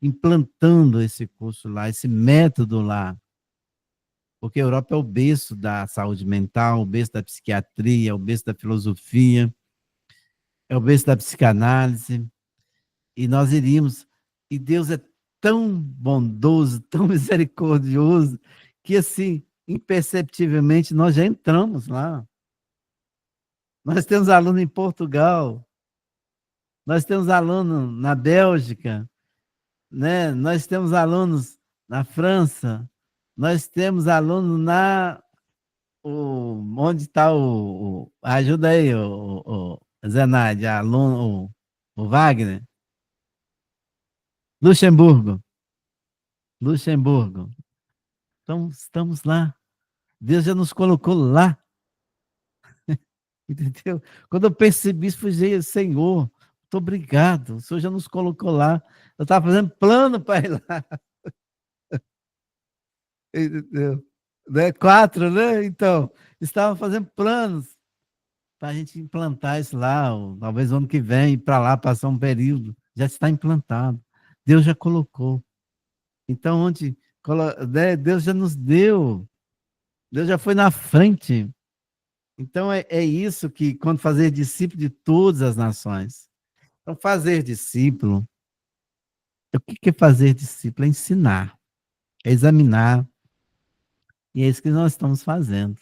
implantando esse curso lá, esse método lá. Porque a Europa é o berço da saúde mental, o berço da psiquiatria, o berço da filosofia, é o berço da psicanálise. E nós iríamos. E Deus é tão bondoso, tão misericordioso, que assim, imperceptivelmente, nós já entramos lá. Nós temos aluno em Portugal, nós temos aluno na Bélgica, né? Nós temos alunos na França, nós temos aluno onde está ajuda aí, o Zenade, aluno, o Wagner, Luxemburgo, Luxemburgo. Então, estamos lá. Deus já nos colocou lá. Entendeu? Quando eu percebi isso, falei, Senhor, muito obrigado. O Senhor já nos colocou lá. Eu estava fazendo plano para ir lá. Entendeu? Né? 4, né? Então, estava fazendo planos para a gente implantar isso lá, ou talvez ano que vem, ir para lá, passar um período. Já está implantado. Deus já colocou. Então, né? Deus já nos deu. Deus já foi na frente. Então, é isso que, quando fazer discípulo de todas as nações. Então, fazer discípulo, o que é fazer discípulo? É ensinar, é examinar, e é isso que nós estamos fazendo.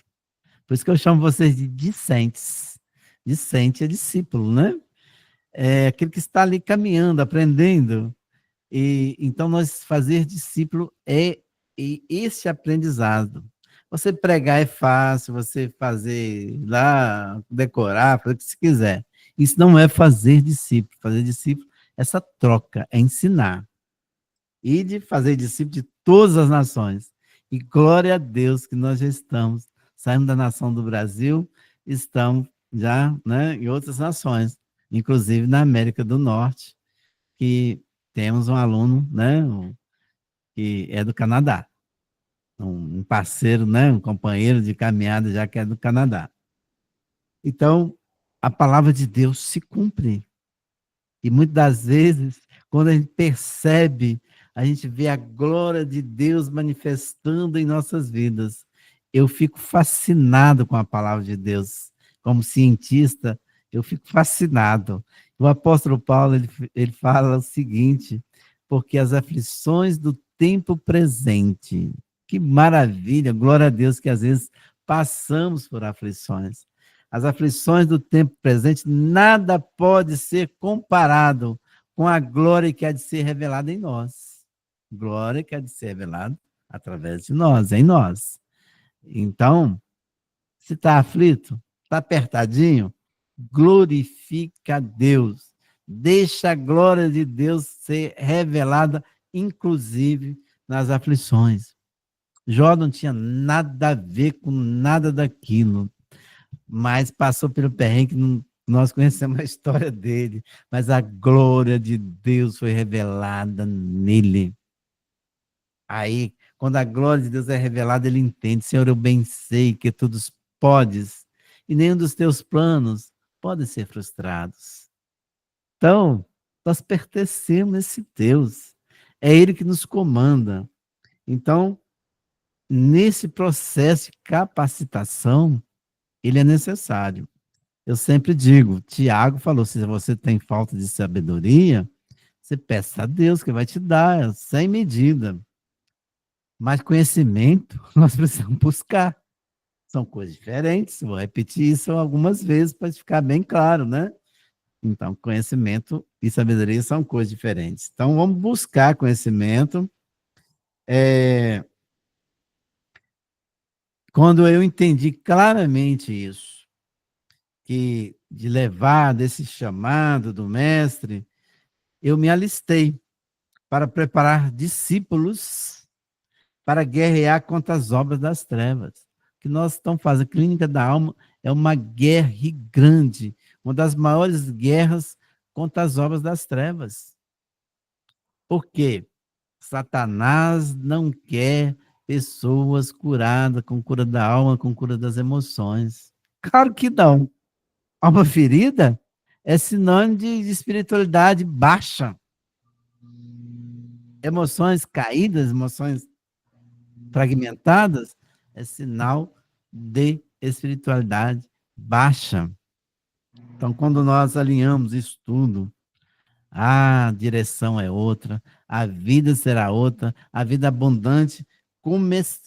Por isso que eu chamo vocês de discentes. Discente é discípulo, né? É aquele que está ali caminhando, aprendendo. E então, nós fazer discípulo é esse aprendizado. Você pregar é fácil, você fazer lá, decorar, fazer o que você quiser. Isso não é fazer discípulo. Fazer discípulo é essa troca, é ensinar. E de fazer discípulo de todas as nações. E glória a Deus que nós já estamos, saímos da nação do Brasil, estamos já, né, em outras nações, inclusive na América do Norte, que temos um aluno, né, que é do Canadá. Um parceiro, né, um companheiro de caminhada já que é do Canadá. Então, a palavra de Deus se cumpre. E muitas das vezes, quando a gente percebe, a gente vê a glória de Deus manifestando em nossas vidas. Eu fico fascinado com a palavra de Deus. Como cientista, eu fico fascinado. O apóstolo Paulo, ele fala o seguinte, porque as aflições do tempo presente, que maravilha, glória a Deus que às vezes passamos por aflições. As aflições do tempo presente, nada pode ser comparado com a glória que há de ser revelada em nós. Glória que há de ser revelada através de nós, em nós. Então, se está aflito, está apertadinho, glorifica a Deus. Deixa a glória de Deus ser revelada, inclusive nas aflições. Jó não tinha nada a ver com nada daquilo, mas passou pelo perrengue que nós conhecemos a história dele, mas a glória de Deus foi revelada nele. Aí, quando a glória de Deus é revelada, ele entende, Senhor, eu bem sei que tudo podes, e nenhum dos teus planos pode ser frustrados. Então, nós pertencemos a esse Deus, é Ele que nos comanda. Então, nesse processo de capacitação, ele é necessário. Eu sempre digo, Tiago falou, se você tem falta de sabedoria, você peça a Deus que vai te dar, sem medida. Mas conhecimento, nós precisamos buscar. São coisas diferentes, vou repetir isso algumas vezes para ficar bem claro, né? Então, conhecimento e sabedoria são coisas diferentes. Então, vamos buscar conhecimento. Quando eu entendi claramente isso, que de levar desse chamado do mestre, eu me alistei para preparar discípulos para guerrear contra as obras das trevas. O que nós estamos fazendo, a Clínica da Alma é uma guerra grande, uma das maiores guerras contra as obras das trevas. Por quê? Satanás não quer pessoas curadas com cura da alma, com cura das emoções. Claro que não. Alma ferida é sinônimo de espiritualidade baixa. Emoções caídas, emoções fragmentadas, é sinal de espiritualidade baixa. Então, quando nós alinhamos isso tudo, a direção é outra, a vida será outra, a vida abundante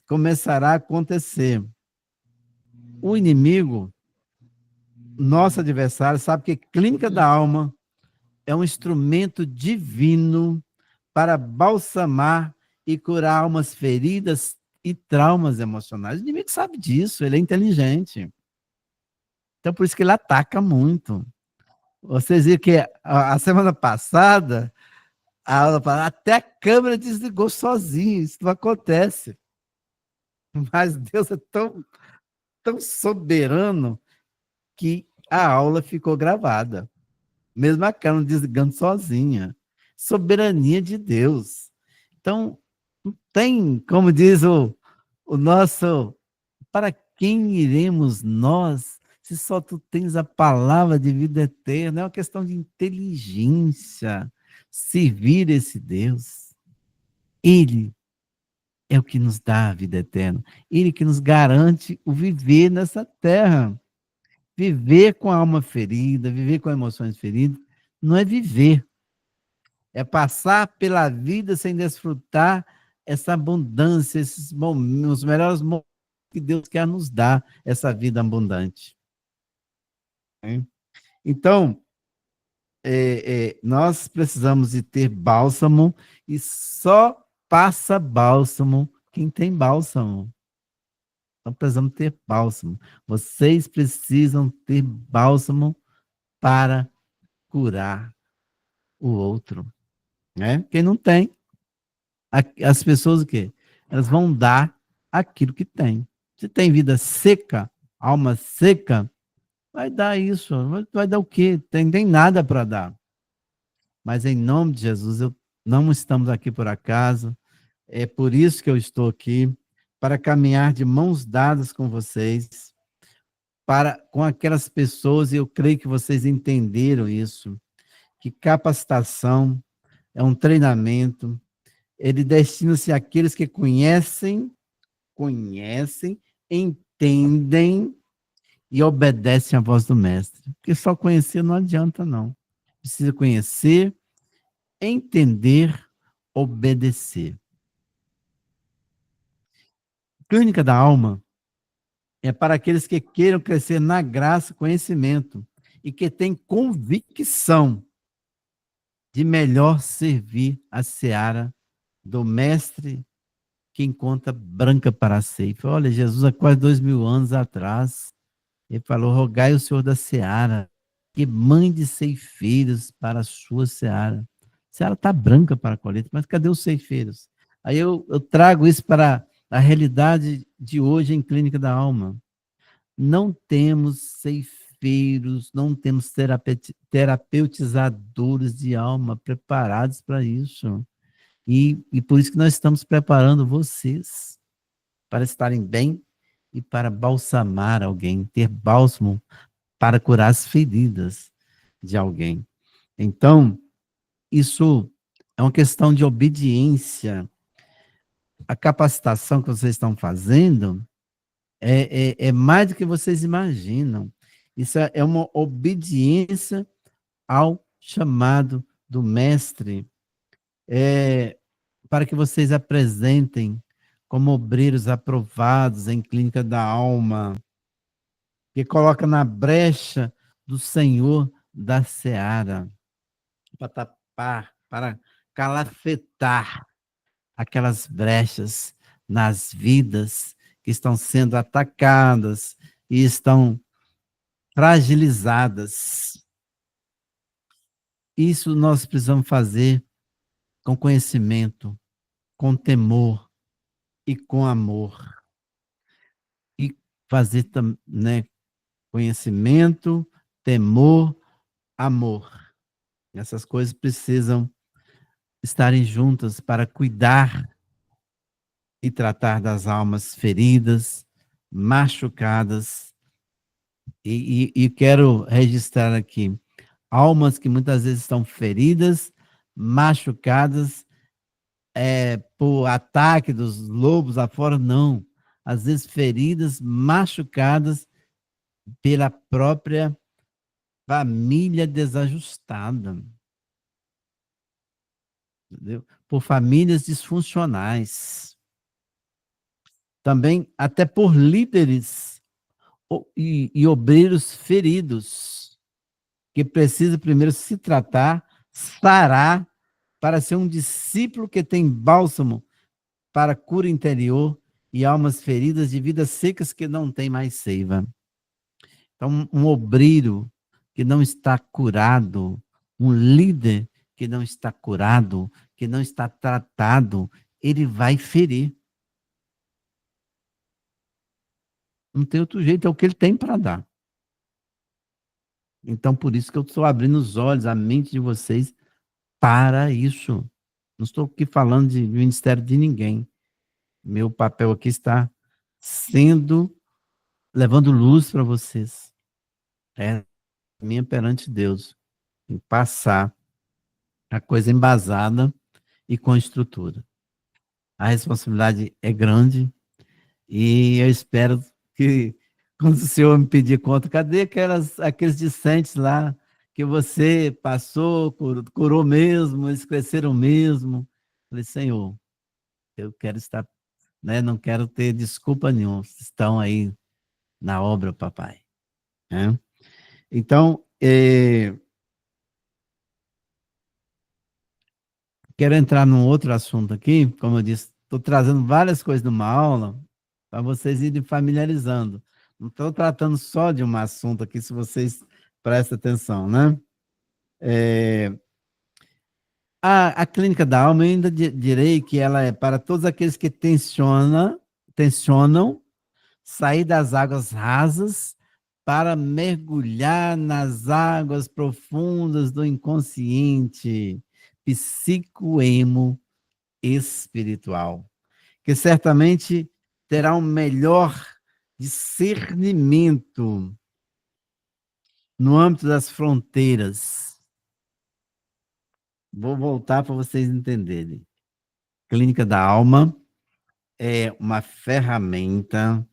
começará a acontecer. O inimigo, nosso adversário, sabe que clínica da alma é um instrumento divino para balsamar e curar almas feridas e traumas emocionais. O inimigo sabe disso, ele é inteligente. Então, por isso que ele ataca muito. Vocês viram que a semana passada, até a câmera desligou sozinha, isso não acontece. Mas Deus é tão soberano que a aula ficou gravada. Mesmo a câmera desligando sozinha. Soberania de Deus. Então, não tem, como diz o nosso, para quem iremos nós, se só tu tens a palavra de vida eterna? É uma questão de inteligência, servir esse Deus. Ele é o que nos dá a vida eterna. Ele que nos garante o viver nessa terra. Viver com a alma ferida, viver com emoções feridas, não é viver. É passar pela vida sem desfrutar essa abundância, esses momentos, os melhores momentos que Deus quer nos dar, essa vida abundante. Então, nós precisamos de ter bálsamo e só passa bálsamo quem tem bálsamo. Então, precisamos ter bálsamo. Vocês precisam ter bálsamo para curar o outro. Né? Quem não tem, as pessoas o quê? Elas vão dar aquilo que tem. Se tem vida seca, alma seca, vai dar isso. Vai dar o quê? Tem nada para dar. Mas em nome de Jesus, não estamos aqui por acaso. É por isso que eu estou aqui, para caminhar de mãos dadas com vocês, com aquelas pessoas, e eu creio que vocês entenderam isso, que capacitação é um treinamento, ele destina-se àqueles que conhecem, entendem e obedecem à voz do mestre. Porque só conhecer não adianta, não. Precisa conhecer, entender, obedecer. Clínica da alma é para aqueles que queiram crescer na graça e conhecimento e que têm convicção de melhor servir a seara do mestre que encontra branca para a ceifa. Olha, Jesus, há quase 2000 anos atrás, ele falou: rogai o Senhor da seara, que mande ceifeiros para a sua seara. A seara está branca para a colheita, mas cadê os ceifeiros? Aí eu trago isso para a realidade de hoje em Clínica da Alma. Não temos ceifeiros, não temos terapeutizadores de alma preparados para isso. E por isso que nós estamos preparando vocês para estarem bem e para balsamar alguém, ter bálsamo para curar as feridas de alguém. Então, isso é uma questão de obediência. A capacitação que vocês estão fazendo é mais do que vocês imaginam. Isso é uma obediência ao chamado do mestre, para que vocês apresentem como obreiros aprovados em clínica da alma, que coloca na brecha do Senhor da seara, para tapar, para calafetar aquelas brechas nas vidas que estão sendo atacadas e estão fragilizadas. Isso nós precisamos fazer com conhecimento, com temor e com amor. E fazer, né, conhecimento, temor, amor. Essas coisas precisam estarem juntas para cuidar e tratar das almas feridas, machucadas. E quero registrar aqui, almas que muitas vezes estão feridas, machucadas, por ataque dos lobos lá fora, não. Às vezes feridas, machucadas pela própria família desajustada, entendeu? Por famílias disfuncionais. Também até por líderes e obreiros feridos, que precisa primeiro se tratar, sarar, para ser um discípulo que tem bálsamo para cura interior e almas feridas de vidas secas que não tem mais seiva. Então, um obreiro que não está curado, um líder que não está curado, que não está tratado, ele vai ferir. Não tem outro jeito, é o que ele tem para dar. Então, por isso que eu estou abrindo os olhos, a mente de vocês para isso. Não estou aqui falando de ministério de ninguém. Meu papel aqui está levando luz para vocês. É minha perante Deus, em passar a coisa embasada e com estrutura. A responsabilidade é grande e eu espero que, quando o senhor me pedir conta, cadê aqueles discentes lá que você passou, curou mesmo, eles cresceram mesmo? Falei, Senhor, eu quero estar, né, não quero ter desculpa nenhuma, estão aí na obra, papai. Né? Então, quero entrar num outro assunto aqui, como eu disse, estou trazendo várias coisas de uma aula para vocês irem familiarizando. Não estou tratando só de um assunto aqui, se vocês prestam atenção, né? A clínica da alma, eu ainda direi que ela é para todos aqueles que tensionam sair das águas rasas para mergulhar nas águas profundas do inconsciente, psicoemo espiritual, que certamente terá um melhor discernimento no âmbito das fronteiras. Vou voltar para vocês entenderem. Clínica da Alma é uma ferramenta,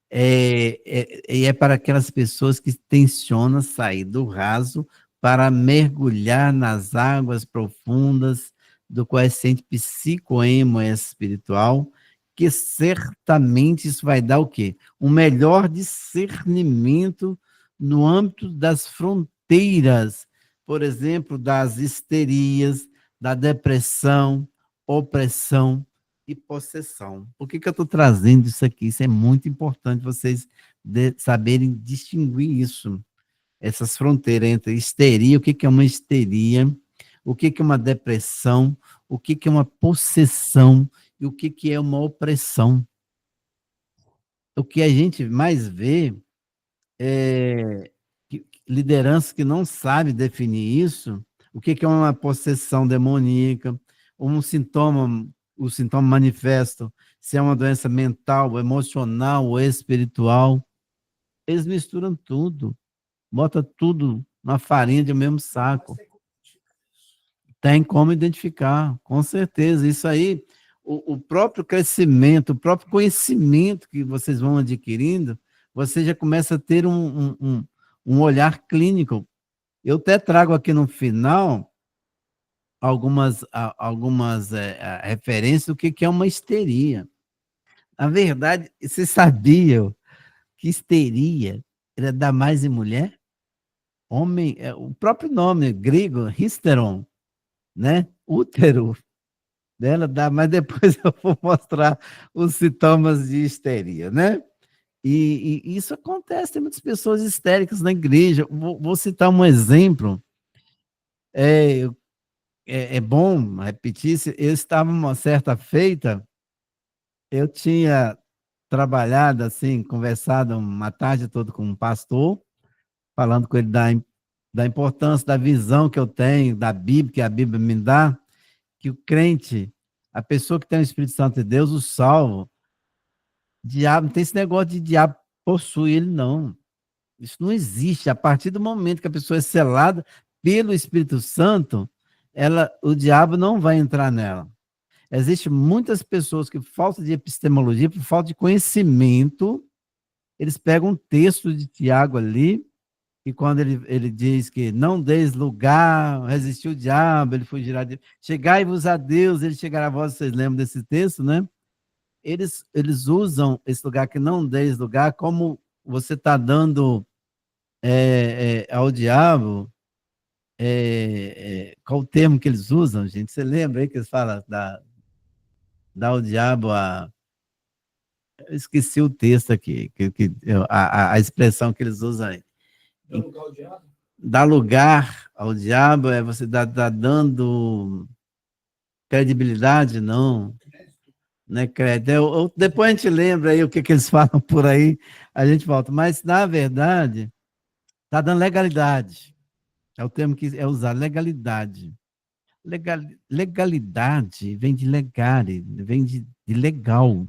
é para aquelas pessoas que tensionam sair do raso para mergulhar nas águas profundas do coeficiente psicoemo espiritual, que certamente isso vai dar o quê? Um melhor discernimento no âmbito das fronteiras, por exemplo, das histerias, da depressão, opressão e possessão. Por que eu estou trazendo isso aqui? Isso é muito importante vocês saberem distinguir isso, essas fronteiras entre histeria, o que é uma histeria, o que é uma depressão, o que é uma possessão e o que é uma opressão. O que a gente mais vê é liderança que não sabe definir isso, o que é uma possessão demoníaca, um sintoma, o sintoma manifesto, se é uma doença mental, emocional ou espiritual. Eles misturam tudo, bota tudo na farinha de mesmo saco. Tem como identificar, com certeza. Isso aí, o próprio crescimento, o próprio conhecimento que vocês vão adquirindo, você já começa a ter um olhar clínico. Eu até trago aqui no final algumas referências do que é uma histeria. Na verdade, vocês sabiam que histeria era da mais em mulher? Homem, o próprio nome grego, histeron, né? Útero dela dá, mas depois eu vou mostrar os sintomas de histeria, né? E isso acontece, tem muitas pessoas histéricas na igreja. Vou citar um exemplo. É bom repetir. Eu estava uma certa feita, eu tinha trabalhado assim, conversado uma tarde toda com um pastor, falando com ele da importância da visão que eu tenho da Bíblia, que a Bíblia me dá, que o crente, a pessoa que tem o Espírito Santo de Deus, o salvo, diabo, não tem esse negócio de diabo possui ele, não. Isso não existe. A partir do momento que a pessoa é selada pelo Espírito Santo, o diabo não vai entrar nela. Existem muitas pessoas que, por falta de epistemologia, por falta de conhecimento, eles pegam um texto de Tiago ali, e quando ele diz que não deis lugar, resistiu o diabo, ele fugirá de... Chegai-vos a Deus, ele chegará a vós, vocês lembram desse texto, né? Eles usam esse lugar que não deis lugar, como você está dando ao diabo, qual o termo que eles usam, gente? Você lembra aí que eles falam dá ao diabo a... Eu esqueci o texto aqui, a expressão que eles usam aí. Dá lugar ao diabo? Dar lugar ao diabo é você tá dando credibilidade, não. Né, crédito. Depois a gente lembra aí o que eles falam por aí, a gente volta. Mas, na verdade, está dando legalidade. É o termo que é usado, legalidade. Legalidade vem de legare, vem de legal.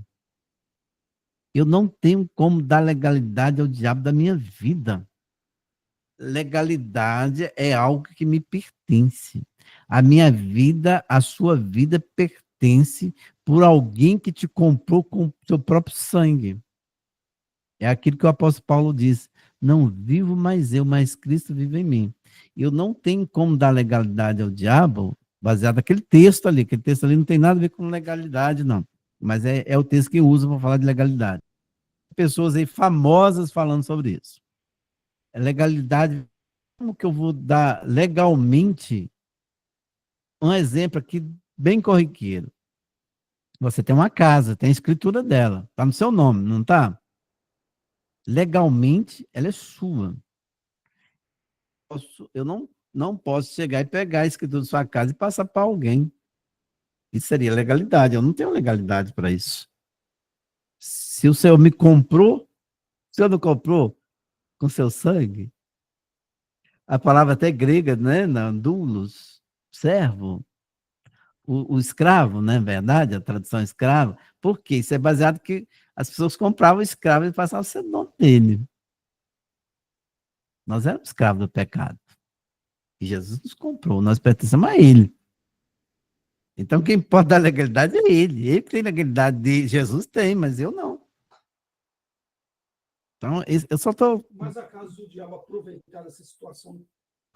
Eu não tenho como dar legalidade ao diabo da minha vida. Legalidade é algo que me pertence. A minha vida, a sua vida pertence por alguém que te comprou com seu próprio sangue. É aquilo que o apóstolo Paulo diz: não vivo mais eu, mas Cristo vive em mim. Eu não tenho como dar legalidade ao diabo, baseado naquele texto ali. Aquele texto ali não tem nada a ver com legalidade, não. Mas é o texto que usa para falar de legalidade. Pessoas aí famosas falando sobre isso. Legalidade, como que eu vou dar legalmente um exemplo aqui bem corriqueiro? Você tem uma casa, tem a escritura dela, está no seu nome, não está? Legalmente, ela é sua. Eu não posso chegar e pegar a escritura da sua casa e passar para alguém. Isso seria legalidade. Eu não tenho legalidade para isso. Se o Senhor me comprou, o Senhor não comprou com seu sangue? A palavra até grega, né? Doulos, servo. O escravo, não é verdade? A tradução escravo. Por quê? Isso é baseado que as pessoas compravam o escravo e passavam a ser dono dele. Nós éramos escravos do pecado. E Jesus nos comprou, nós pertencemos a ele. Então, quem pode dar legalidade é ele. Ele tem legalidade de Jesus, tem, mas eu não. Então, eu só estou... Mas acaso o diabo aproveitar essa situação,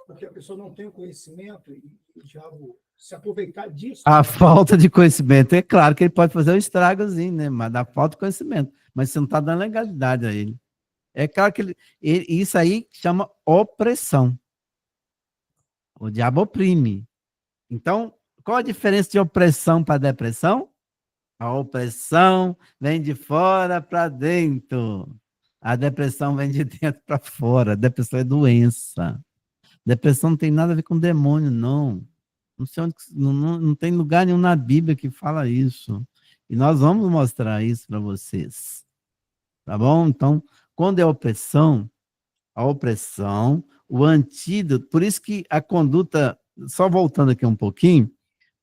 porque a pessoa não tem o conhecimento, e o diabo se aproveitar disso... A falta de conhecimento, é claro que ele pode fazer um estragozinho, né? Mas da falta de conhecimento. Mas você não está dando legalidade a ele. É claro que isso aí chama opressão. O diabo oprime. Então, qual a diferença de opressão para depressão? A opressão vem de fora para dentro. A depressão vem de dentro para fora. A depressão é doença. Depressão não tem nada a ver com demônio, não. Não sei onde, não tem lugar nenhum na Bíblia que fala isso. E nós vamos mostrar isso para vocês. Tá bom? Então, quando é opressão, a opressão, o antídoto, por isso que a conduta, só voltando aqui um pouquinho,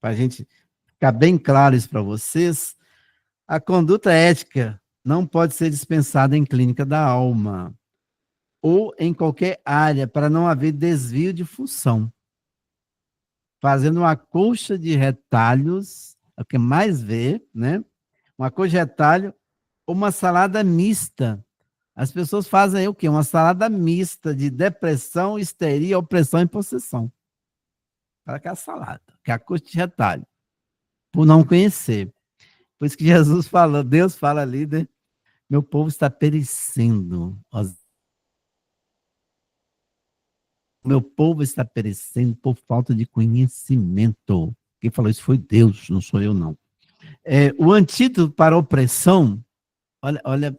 para a gente ficar bem claro isso para vocês, a conduta ética não pode ser dispensada em clínica da alma ou em qualquer área para não haver desvio de função. Fazendo uma colcha de retalhos, é o que mais vê, né? Uma colcha de retalho, uma salada mista. As pessoas fazem o quê? Uma salada mista de depressão, histeria, opressão e possessão. Para que é a salada, que é a colcha de retalho. Por não conhecer. Por isso que Jesus fala, Deus fala ali, né? Meu povo está perecendo. Meu povo está perecendo por falta de conhecimento. Quem falou isso foi Deus, não sou eu, não. O antídoto para a opressão, olha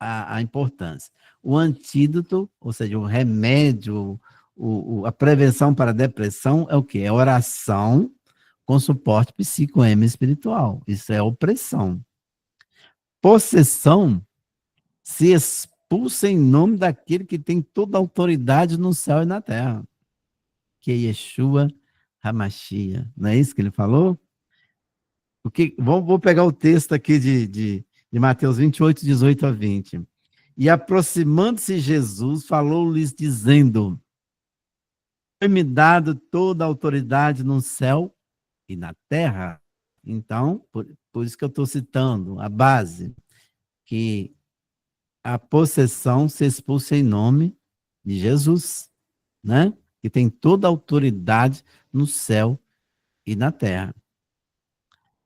a importância. O antídoto, ou seja, o remédio, a prevenção para a depressão é o quê? É oração com suporte psicoemo espiritual. Isso é opressão. Possessão se expulsa em nome daquele que tem toda a autoridade no céu e na terra, que é Yeshua HaMashiach. Não é isso que ele falou? Vou pegar o texto aqui de Mateus 28, 18 a 20. E aproximando-se Jesus, falou-lhes dizendo: Foi-me dado toda a autoridade no céu e na terra. Então, por isso que eu estou citando a base, que a possessão se expulsa em nome de Jesus, né? Que tem toda a autoridade no céu e na terra.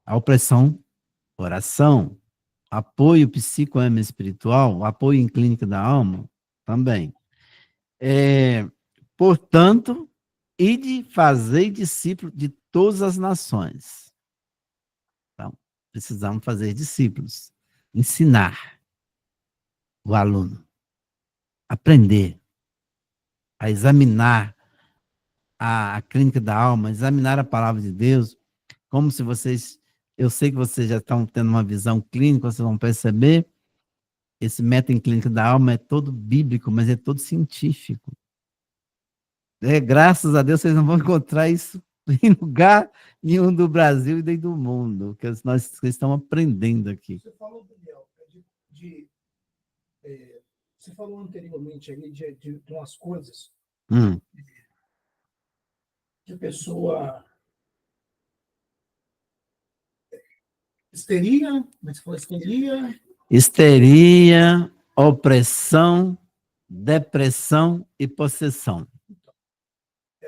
A opressão, oração, apoio psicoema espiritual, apoio em clínica da alma, também. Portanto, ide fazer discípulos de todas as nações. Então, precisamos fazer discípulos, ensinar o aluno, aprender a examinar a clínica da alma, examinar a palavra de Deus, como se vocês, eu sei que vocês já estão tendo uma visão clínica, vocês vão perceber, esse método em clínica da alma é todo bíblico, mas é todo científico. Graças a Deus vocês não vão encontrar isso em lugar nenhum do Brasil e nem do mundo, que nós estamos aprendendo aqui. Você falou, Daniel, você falou anteriormente ali de umas coisas que a pessoa histeria, mas você falou histeria, opressão, depressão e possessão.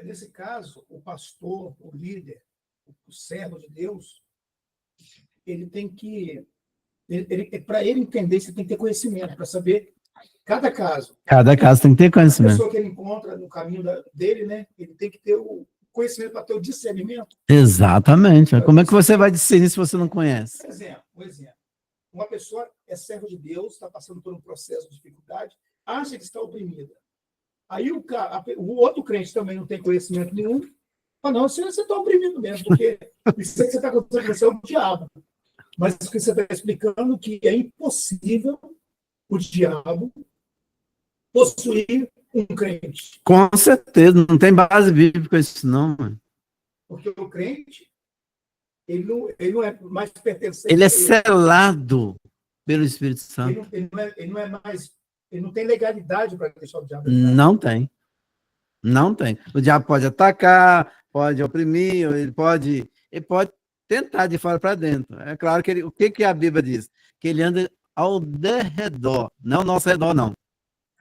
Nesse caso, o pastor, o líder, o servo de Deus, ele tem que, para ele entender, você tem que ter conhecimento, para saber cada caso. Cada caso tem que ter conhecimento. A pessoa que ele encontra no caminho dele, né, ele tem que ter o conhecimento para ter o discernimento. Exatamente. Como é que você vai discernir se você não conhece? Um exemplo. Uma pessoa é servo de Deus, está passando por um processo de dificuldade, acha que está oprimida. Aí o outro crente também não tem conhecimento nenhum. Fala, não, você está oprimido mesmo, porque isso que você está acontecendo com você é o diabo. Mas o que você está explicando que é impossível o diabo possuir um crente. Com certeza, não tem base bíblica isso não, mano. Porque o crente, ele não é mais pertencente. Ele é selado pelo Espírito Santo. Ele não tem legalidade para deixar o diabo. Não tem. Não tem. O diabo pode atacar, pode oprimir, ele pode tentar de fora para dentro. É claro que o que a Bíblia diz? Que ele anda ao derredor, não ao nosso redor, não.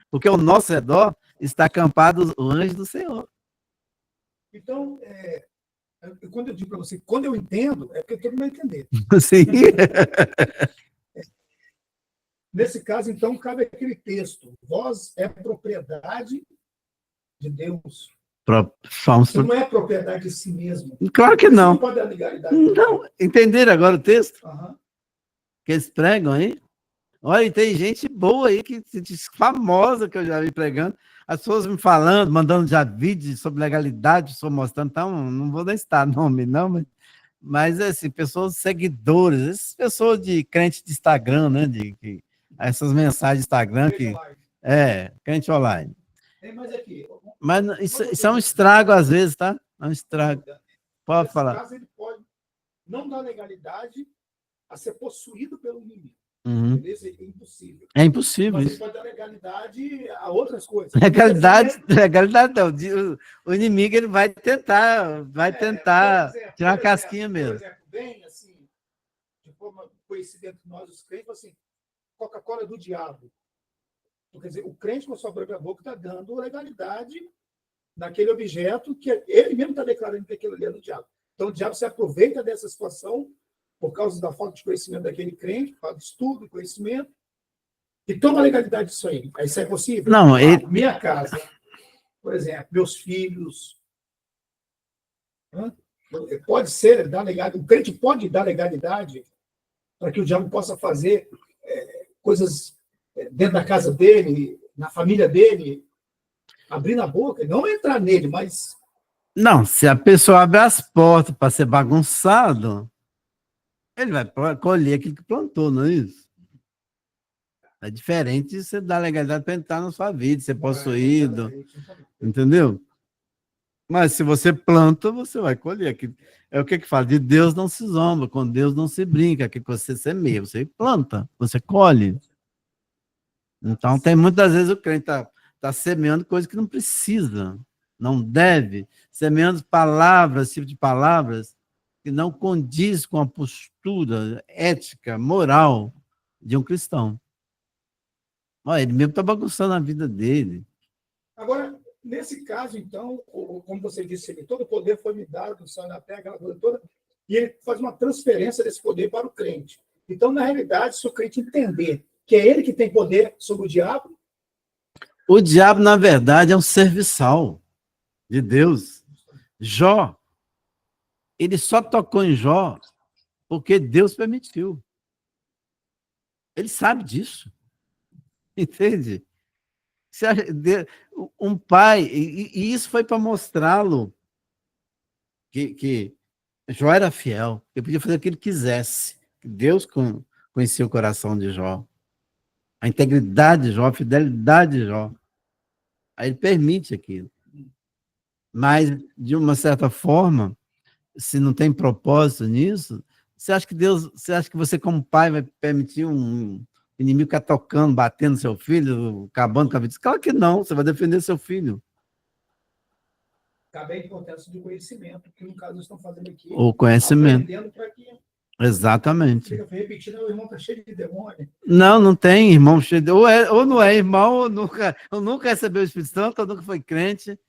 Porque ao nosso redor está acampado o anjo do Senhor. Então, quando eu digo para você, quando eu entendo, é porque todo mundo vai entender. Sim. Nesse caso, então, cabe aquele texto. Vós é propriedade de Deus. Você não é propriedade de si mesmo. Claro que não. Você não pode dar legalidade. Não. Entenderam agora o texto? Uhum. Que eles pregam aí? Olha, tem gente boa aí, famosa que eu já vi pregando. As pessoas me falando, mandando já vídeos sobre legalidade, só mostrando. Então, não vou nem citar nome, não, mas assim, pessoas seguidoras, essas pessoas de crente de Instagram, né? Essas mensagens de Instagram que. Crente online. Mas aqui. Mas isso é um estrago às vezes, tá? É um estrago. Pode falar. Caso ele pode não dar legalidade a ser possuído pelo inimigo. Uhum. Beleza? É impossível. É impossível. Mas ele pode dar legalidade a outras coisas. Legalidade não. O inimigo ele vai tentar tirar uma casquinha mesmo. Por exemplo, bem assim, de forma conhecida entre nós os crentes, assim, Coca-Cola do diabo. Quer dizer, o crente com a sua própria boca está dando legalidade naquele objeto que ele mesmo está declarando que aquilo ali é do diabo. Então o diabo se aproveita dessa situação por causa da falta de conhecimento daquele crente, falta de estudo, conhecimento, e toma a legalidade disso aí. Isso é possível? Não, minha casa, por exemplo, meus filhos. Pode ser, o crente pode dar legalidade para que o diabo possa fazer coisas dentro da casa dele, na família dele, abrir na boca, não entrar nele, mas... Não, se a pessoa abre as portas para ser bagunçado, ele vai colher aquilo que plantou, não é isso? É diferente de você dar legalidade para entrar na sua vida, ser possuído, entendeu? Mas se você planta, você vai colher. Aquilo. É o que fala, de Deus não se zomba, com Deus não se brinca, que você semeia, você planta, você colhe. Então, tem muitas vezes o crente está semeando coisa que não precisa, não deve, semeando palavras, tipo de palavras, que não condiz com a postura ética, moral de um cristão. Olha, ele mesmo está bagunçando a vida dele. Agora, nesse caso, então, como você disse, todo o poder foi me dado no céu e na terra, aquela coisa toda, e ele faz uma transferência desse poder para o crente. Então, na realidade, se o crente entender que é ele que tem poder sobre o diabo, O diabo, na verdade, é um serviçal de Deus. Jó, ele só tocou em Jó porque Deus permitiu. Ele sabe disso, entende? Um pai, e isso foi para mostrá-lo que Jó era fiel, ele podia fazer o que ele quisesse. Deus conhecia o coração de Jó, a integridade de Jó, a fidelidade de Jó. Aí ele permite aquilo. Mas, de uma certa forma, se não tem propósito nisso, você acha que você, como pai, vai permitir um inimigo ficar tocando, batendo seu filho, acabando com a vida? Claro que não, você vai defender seu filho. cabe a importância do conhecimento, que no caso nós estamos fazendo aqui, O conhecimento. aprendendo para que Exatamente. fica repetindo, o irmão está cheio de demônio. Não tem irmão cheio de... Ou não é irmão, ou nunca recebeu o Espírito Santo, ou nunca foi crente,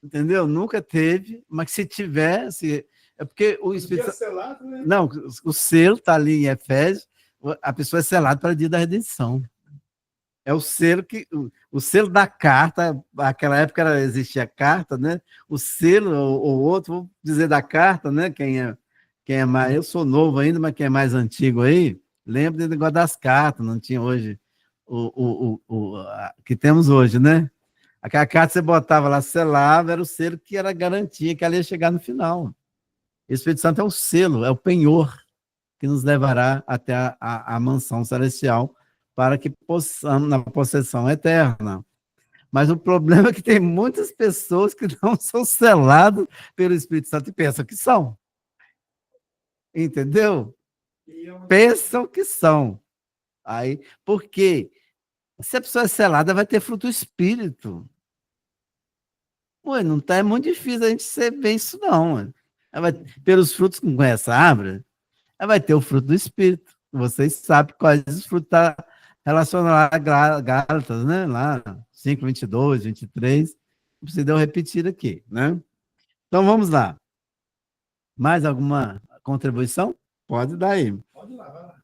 entendeu? Nunca teve, mas se tivesse... É porque o Espírito Santo... Selado, né? Não, o selo está ali em Efésios, a pessoa é selada para o dia da redenção. É o selo o selo da carta, naquela época existia carta, né? O selo, ou outro, vou dizer da carta, né? Quem é mais, eu sou novo ainda, mas quem é mais antigo aí, lembra do negócio das cartas, não tinha hoje que temos hoje, né? Aquela carta você botava lá, selava, era o selo que era a garantia que ela ia chegar no final. O Espírito Santo é o selo, é o penhor que nos levará até a mansão celestial para que possamos, na possessão eterna. Mas o problema é que tem muitas pessoas que não são seladas pelo Espírito Santo e pensam que são. Entendeu? Pensam que são. Aí, por quê? Se a pessoa é selada, vai ter fruto do Espírito. Ué, não tá, é muito difícil a gente ver isso, não. Ué. Pelos frutos que conhece a árvore, vai ter o fruto do Espírito. Vocês sabem quais os frutos estão relacionados a Gálatas, né? Lá, 5, 22, 23. Não precisa eu repetir aqui, né? Então, vamos lá. Mais alguma contribuição? Pode dar aí. Pode lá.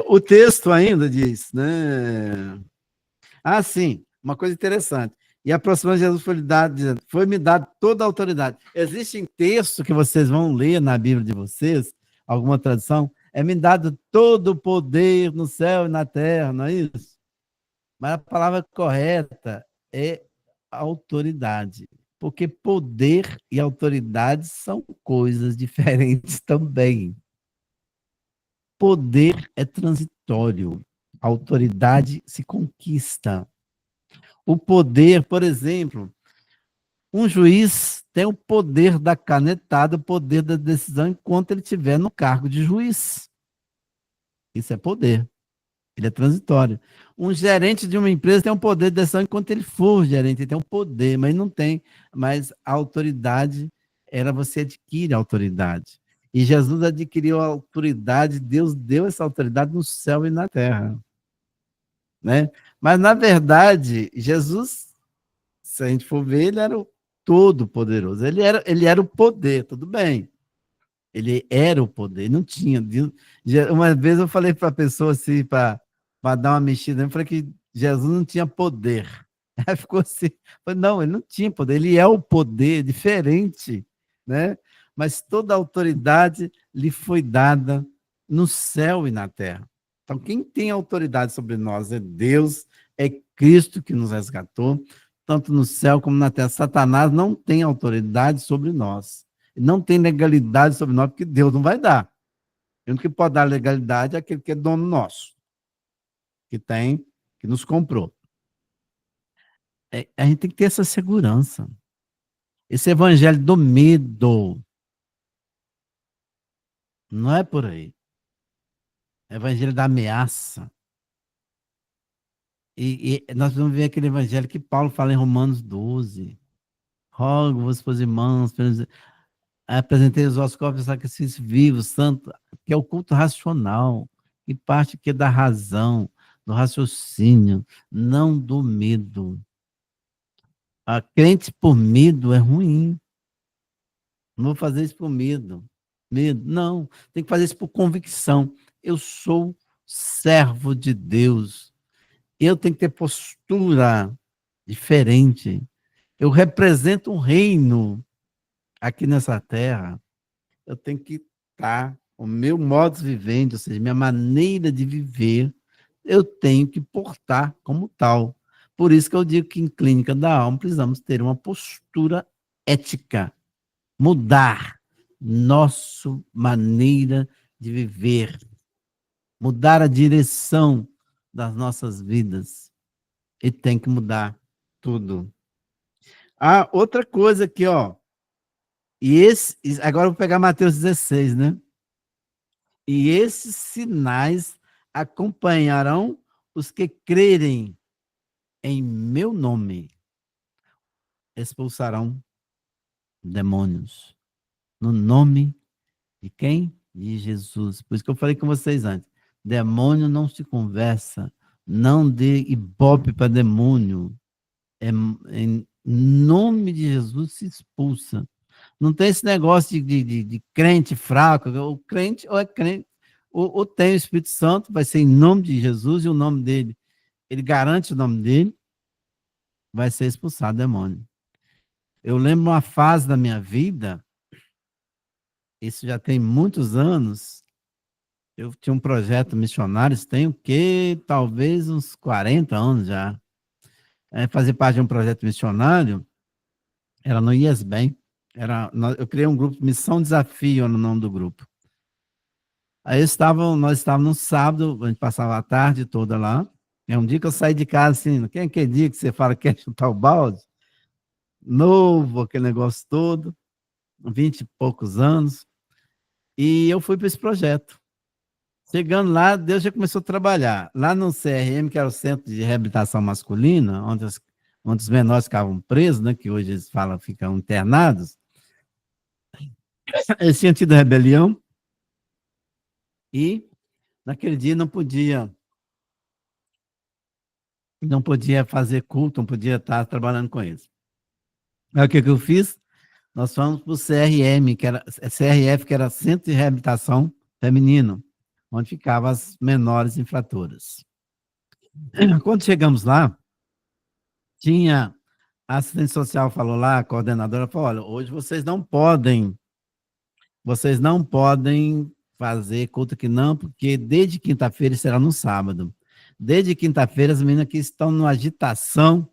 O texto ainda diz, né? Ah, sim, uma coisa interessante. E aproximando Jesus foi-me dado toda a autoridade. Existem textos que vocês vão ler na Bíblia de vocês, alguma tradução, me dado todo o poder no céu e na terra, não é isso? Mas a palavra correta é autoridade, porque poder e autoridade são coisas diferentes também. Poder é transitório, autoridade se conquista. O poder, por exemplo, um juiz tem o poder da canetada, o poder da decisão enquanto ele estiver no cargo de juiz. Isso é poder. Ele é transitório. Um gerente de uma empresa tem o poder de decisão enquanto ele for gerente, ele tem um poder, mas não tem. Mas a autoridade, você adquire a autoridade. E Jesus adquiriu a autoridade, Deus deu essa autoridade no céu e na terra. Né? Mas, na verdade, Jesus, se a gente for ver, ele era o todo-poderoso. Ele era o poder, tudo bem. Ele era o poder, não tinha. Uma vez eu falei para a pessoa assim, para dar uma mexida, eu falei que Jesus não tinha poder. Aí ficou assim, falei, não, ele não tinha poder, ele é o poder, diferente, né? Mas toda a autoridade lhe foi dada no céu e na terra. Então, quem tem autoridade sobre nós é Deus, é Cristo que nos resgatou, tanto no céu como na terra. Satanás não tem autoridade sobre nós. Não tem legalidade sobre nós, porque Deus não vai dar. O único que pode dar legalidade é aquele que é dono nosso, que nos comprou. A gente tem que ter essa segurança. Esse evangelho do medo não é por aí. É o evangelho da ameaça. E nós vamos ver aquele evangelho que Paulo fala em Romanos 12. rogo-vos, pois irmãos, apresentei os vossos corpos em sacrifício vivo, santo, que é o culto racional, que parte que é da razão, do raciocínio, não do medo. A crente por medo é ruim. Não vou fazer isso por medo. Medo, não. Tem que fazer isso por convicção. Eu sou servo de Deus. Eu tenho que ter postura diferente. Eu represento um reino aqui nessa terra. Eu tenho que estar, o meu modus vivendi, ou seja, minha maneira de viver, eu tenho que portar como tal. Por isso que eu digo que em clínica da alma precisamos ter uma postura ética, mudar nossa maneira de viver, mudar a direção das nossas vidas. E tem que mudar tudo. Ah, outra coisa aqui, ó. Agora eu vou pegar Mateus 16, né? E esses sinais acompanharão os que crerem em meu nome. Expulsarão demônios. No nome de quem? De Jesus. Por isso que eu falei com vocês antes. Demônio não se conversa. Não dê ibope para demônio. Em nome de Jesus se expulsa. Não tem esse negócio de crente fraco. O crente ou é crente, ou tem o Espírito Santo, vai ser em nome de Jesus, e o nome dele, ele garante o nome dele, vai ser expulsado demônio. Eu lembro uma fase da minha vida, isso já tem muitos anos, eu tinha um projeto missionário, isso tem o quê? Talvez uns 40 anos já. Fazer parte de um projeto missionário, era no IESBEM, eu criei um grupo, Missão Desafio, no nome do grupo. Aí nós estávamos no sábado, a gente passava a tarde toda lá. É um dia que eu saí de casa assim, quem é aquele dia que você fala que quer chutar o balde? Novo, aquele negócio todo, 20 e poucos anos. E eu fui para esse projeto. Chegando lá, Deus já começou a trabalhar. Lá no CRM, que era o Centro de Reabilitação Masculina, onde os menores ficavam presos, né, que hoje eles falam ficam internados, eles tinham tido rebelião e naquele dia não podia fazer culto, não podia estar trabalhando com eles. Aí o que eu fiz? Nós fomos para o CRM, CRF, que era Centro de Reabilitação Feminino, onde ficavam as menores infratoras. Quando chegamos lá, tinha a assistente social falou lá, a coordenadora falou, olha, hoje vocês não podem fazer culto aqui não, porque desde quinta-feira será no sábado. Desde quinta-feira as meninas que estão numa agitação,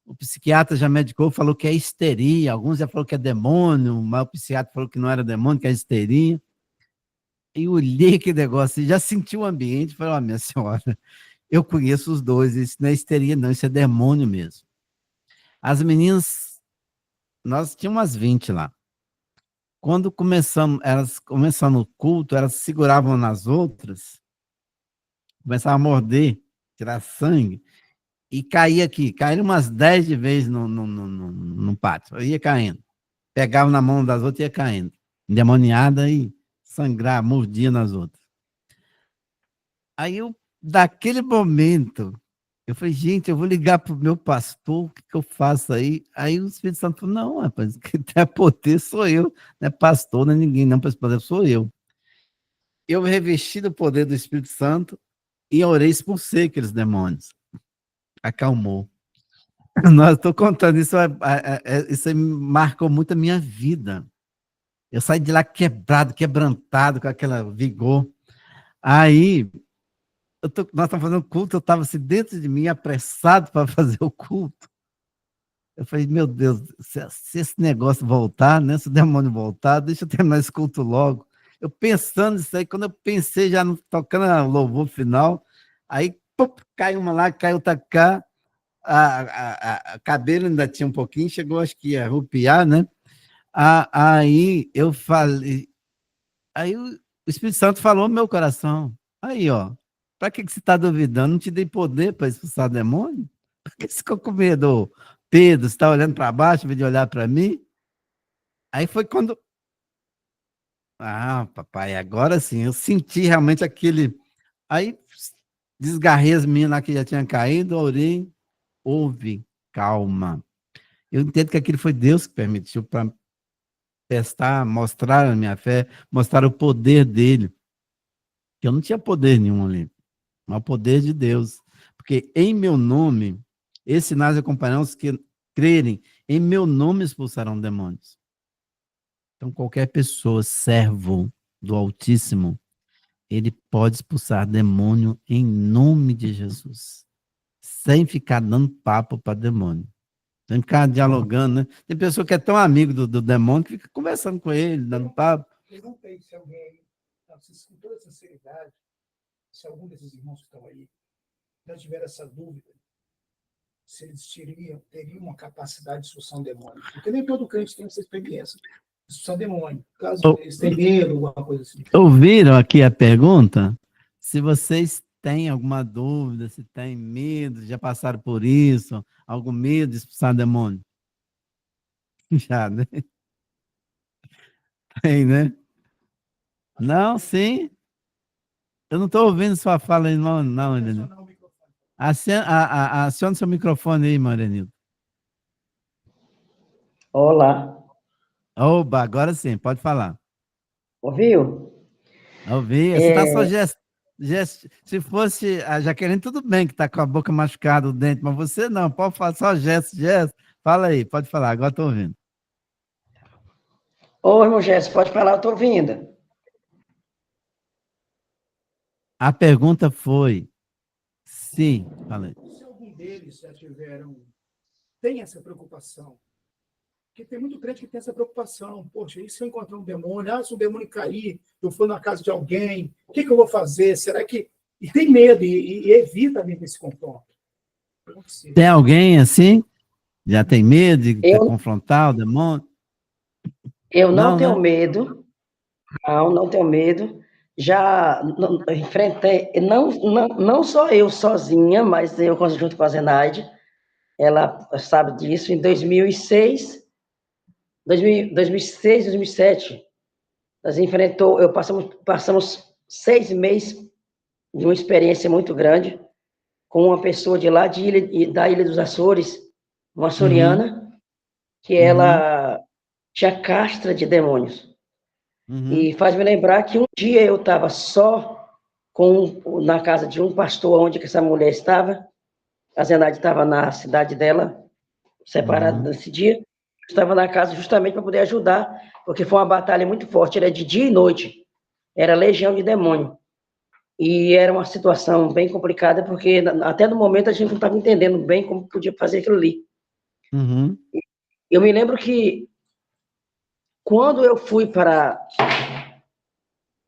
o psiquiatra já medicou, falou que é histeria, alguns já falaram que é demônio, mas o psiquiatra falou que não era demônio, que é histeria. E eu olhei aquele negócio, já senti o ambiente, falei, ó, minha senhora, eu conheço os dois, isso não é histeria não, isso é demônio mesmo. As meninas, nós tínhamos umas 20 lá. Quando elas começando o culto, elas se seguravam nas outras, começavam a morder, tirar sangue, e caía aqui, caíram umas 10 de vez no pátio, ia caindo. Pegava na mão das outras e ia caindo. Endemoniada e sangrar, mordia nas outras. Aí daquele momento, eu falei, gente, eu vou ligar para o meu pastor, o que eu faço aí? Aí o Espírito Santo falou, não, rapaz, quem tem poder sou eu, não é pastor, não é ninguém, não, para esse poder sou eu. Eu revesti do poder do Espírito Santo e orei expulsei aqueles demônios. Acalmou. Não, estou contando, isso aí marcou muito a minha vida. Eu saí de lá quebrado, quebrantado, com aquele vigor. Aí, nós estamos fazendo culto, eu estava assim, dentro de mim, apressado para fazer o culto. Eu falei, meu Deus, se esse negócio voltar, né, se o demônio voltar, deixa eu terminar esse culto logo. Eu pensando nisso aí, quando eu pensei já tocando o louvor final, aí cai uma lá, cai outra cá, a cabelo ainda tinha um pouquinho, chegou, acho que ia rupiar, né? Aí eu falei, aí o Espírito Santo falou no meu coração, aí ó, para que você está duvidando? Não te dei poder para expulsar demônio? Por que você ficou com medo? Pedro, você está olhando para baixo, em vez de olhar para mim? Aí foi quando. Ah, papai, agora sim, eu senti realmente aquele. Aí desgarrei as meninas lá que já tinham caído, orei, houve calma. Eu entendo que aquilo foi Deus que permitiu para testar, mostrar a minha fé, mostrar o poder dele. Que eu não tinha poder nenhum ali, mas o poder de Deus. Porque em meu nome, esses sinais acompanharão os que crerem, em meu nome expulsarão demônios. Então, qualquer pessoa, servo do Altíssimo, ele pode expulsar demônio em nome de Jesus, sem ficar dando papo para demônio, sem ficar dialogando, né? Tem pessoa que é tão amigo do demônio que fica conversando com ele, dando papo. Perguntei se alguém, com toda sinceridade, se algum desses irmãos que estão aí já tiver essa dúvida, se eles teriam uma capacidade de expulsão demônio. Porque nem todo crente tem essa experiência de expulsão demônio. Caso eles tenham medo, alguma coisa assim. Ouviram aqui a pergunta? Se vocês têm alguma dúvida, se têm medo, já passaram por isso, algum medo de expulsar demônio? Já, né? Tem, né? Não, sim. Eu não estou ouvindo sua fala aí, não, Morenildo. Acione seu microfone aí, Morenildo. Olá, Oba, agora sim, pode falar. ouviu? Ouvi. Você está só se fosse a Jaqueline, tudo bem que está com a boca machucada, o dente, mas você não, pode falar só gesto. Fala aí, pode falar, agora estou ouvindo. Ô, irmão Jéssica, pode falar, eu estou ouvindo. A pergunta foi, sim, falei. Se algum deles já tem essa preocupação, porque tem muito crente que tem essa preocupação, poxa, e se eu encontrar um demônio? Se um demônio cair, eu for na casa de alguém, o que eu vou fazer? Será que... E tem medo, e evita mesmo esse confronto. Tem alguém assim? Já tem medo de confrontar o demônio? Eu não tenho né? medo, não tenho medo. Já enfrentei, não só eu sozinha, mas eu junto com a Zenaide, ela sabe disso, em 2006, 2007, passamos 6 meses de uma experiência muito grande com uma pessoa de lá da Ilha dos Açores, uma açoriana, que ela tinha castra de demônios. E faz me lembrar que um dia eu estava só na casa de um pastor, onde que essa mulher estava. A Zenaide estava na cidade dela, separada nesse dia. Estava na casa justamente para poder ajudar, porque foi uma batalha muito forte, era de dia e noite. Era legião de demônio. E era uma situação bem complicada, porque até no momento a gente não estava entendendo bem como podia fazer aquilo ali. Eu me lembro que quando eu fui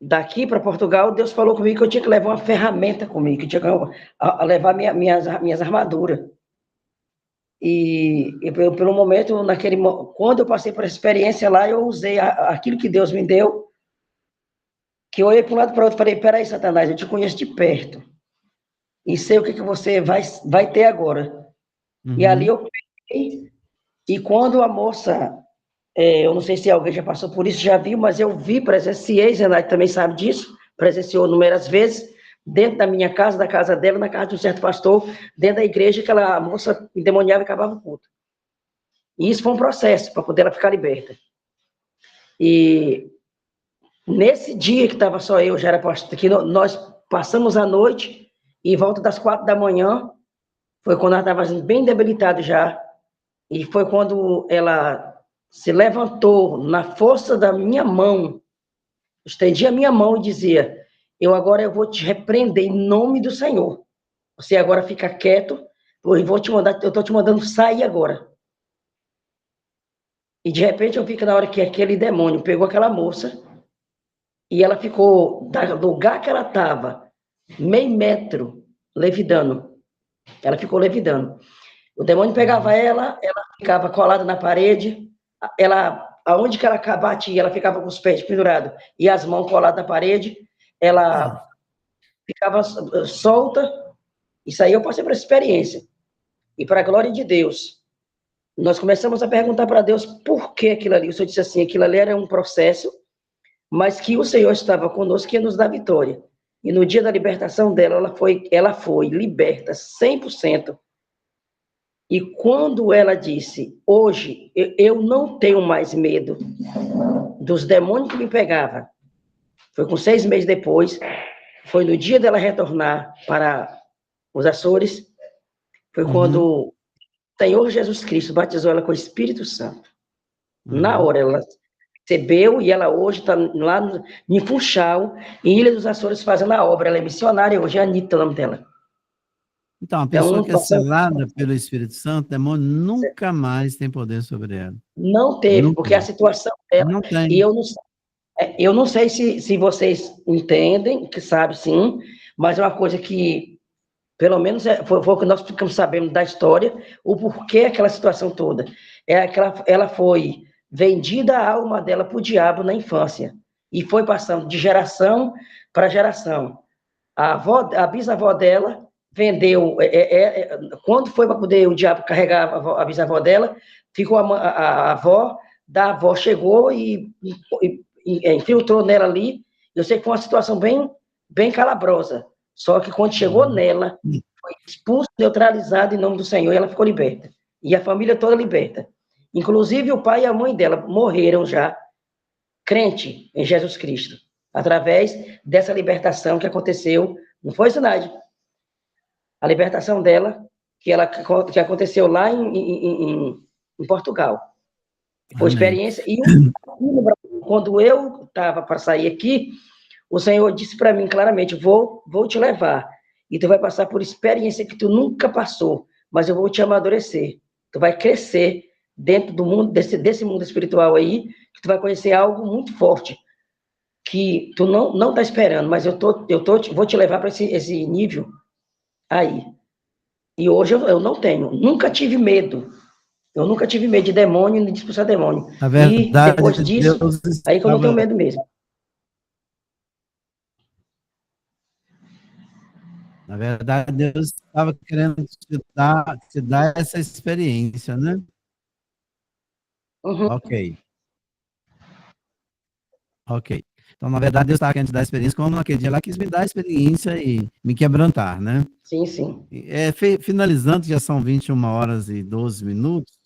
daqui para Portugal, Deus falou comigo que eu tinha que levar uma ferramenta comigo, que eu tinha que levar minhas armaduras. E pelo momento, quando eu passei por essa experiência lá, eu usei aquilo que Deus me deu, que eu olhei para um lado e para o outro e falei, peraí, Satanás, eu te conheço de perto, e sei o que você vai ter agora. E ali eu peguei, e quando a moça, eu não sei se alguém já passou por isso, já viu, mas eu presenciei, Zenaide também sabe disso, presenciou inúmeras vezes, dentro da minha casa, da casa dela, na casa de um certo pastor, dentro da igreja, aquela moça endemoniava e acabava o culto. E isso foi um processo para poder ela ficar liberta. E nesse dia que estava só eu, já era pastor, que nós passamos a noite, e volta das 4 da manhã, foi quando ela estava bem debilitada já, e foi quando ela se levantou na força da minha mão, estendia a minha mão e dizia, eu vou te repreender em nome do Senhor. Você agora fica quieto, eu estou te mandando sair agora. E de repente eu vi que na hora que aquele demônio pegou aquela moça, e ela ficou, do lugar que ela estava, meio metro, levidando. Ela ficou levidando. O demônio pegava ela ficava colada na parede, aonde que ela batia, ela ficava com os pés pendurados e as mãos coladas na parede, ela ficava solta. Isso aí eu passei por essa experiência. E para a glória de Deus, nós começamos a perguntar para Deus por que aquilo ali. O Senhor disse assim, aquilo ali era um processo, mas que o Senhor estava conosco, que ia nos dar vitória. E no dia da libertação dela, ela foi liberta 100%. E quando ela disse, hoje, eu não tenho mais medo dos demônios que me pegavam, foi com 6 meses depois, foi no dia dela retornar para os Açores, foi quando o Senhor Jesus Cristo batizou ela com o Espírito Santo. Na hora, ela recebeu e ela hoje está lá em Funchal, em Ilha dos Açores, fazendo a obra. Ela é missionária hoje, é a Anitta, o nome dela. Então, a pessoa Então, que é selada pelo Espírito Santo, o demônio nunca mais tem poder sobre ela. não teve, Nunca. porque a situação dela, Não e tem. eu não sei se vocês entendem, que sabe sim, mas é uma coisa que, pelo menos, foi o que nós ficamos sabendo da história, o porquê aquela situação toda. É que ela foi vendida a alma dela para o diabo na infância, e foi passando de geração para geração. A bisavó dela vendeu, quando foi para poder o diabo carregar a bisavó dela, ficou a avó, da avó chegou e infiltrou nela ali. Eu sei que foi uma situação bem, bem calabrosa, só que quando chegou nela, foi expulso, neutralizado em nome do Senhor, e ela ficou liberta. E a família toda liberta. Inclusive o pai e a mãe dela morreram já, crente em Jesus Cristo, através dessa libertação que aconteceu, não foi, Sinaide? A libertação dela, que aconteceu lá em Portugal. Foi Amém. experiência. E quando eu estava para sair aqui, o Senhor disse para mim claramente: vou te levar, e tu vai passar por experiência que tu nunca passou, mas eu vou te amadurecer. Tu vai crescer dentro do mundo, desse mundo espiritual aí, que tu vai conhecer algo muito forte, que tu não está esperando, mas vou te levar para esse nível aí. E hoje eu não tenho, nunca tive medo. Eu nunca tive medo de demônio, nem de expulsar demônio. Na E verdade, depois disso, Deus aí que eu não tenho estava, medo mesmo. na verdade, Deus estava querendo te dar essa experiência, né? Uhum. Ok, ok. Então, na verdade, Deus estava querendo te dar a experiência, como naquele dia lá quis me dar a experiência e me quebrantar, né? Sim, sim. Finalizando, já são 21 horas e 12 minutos,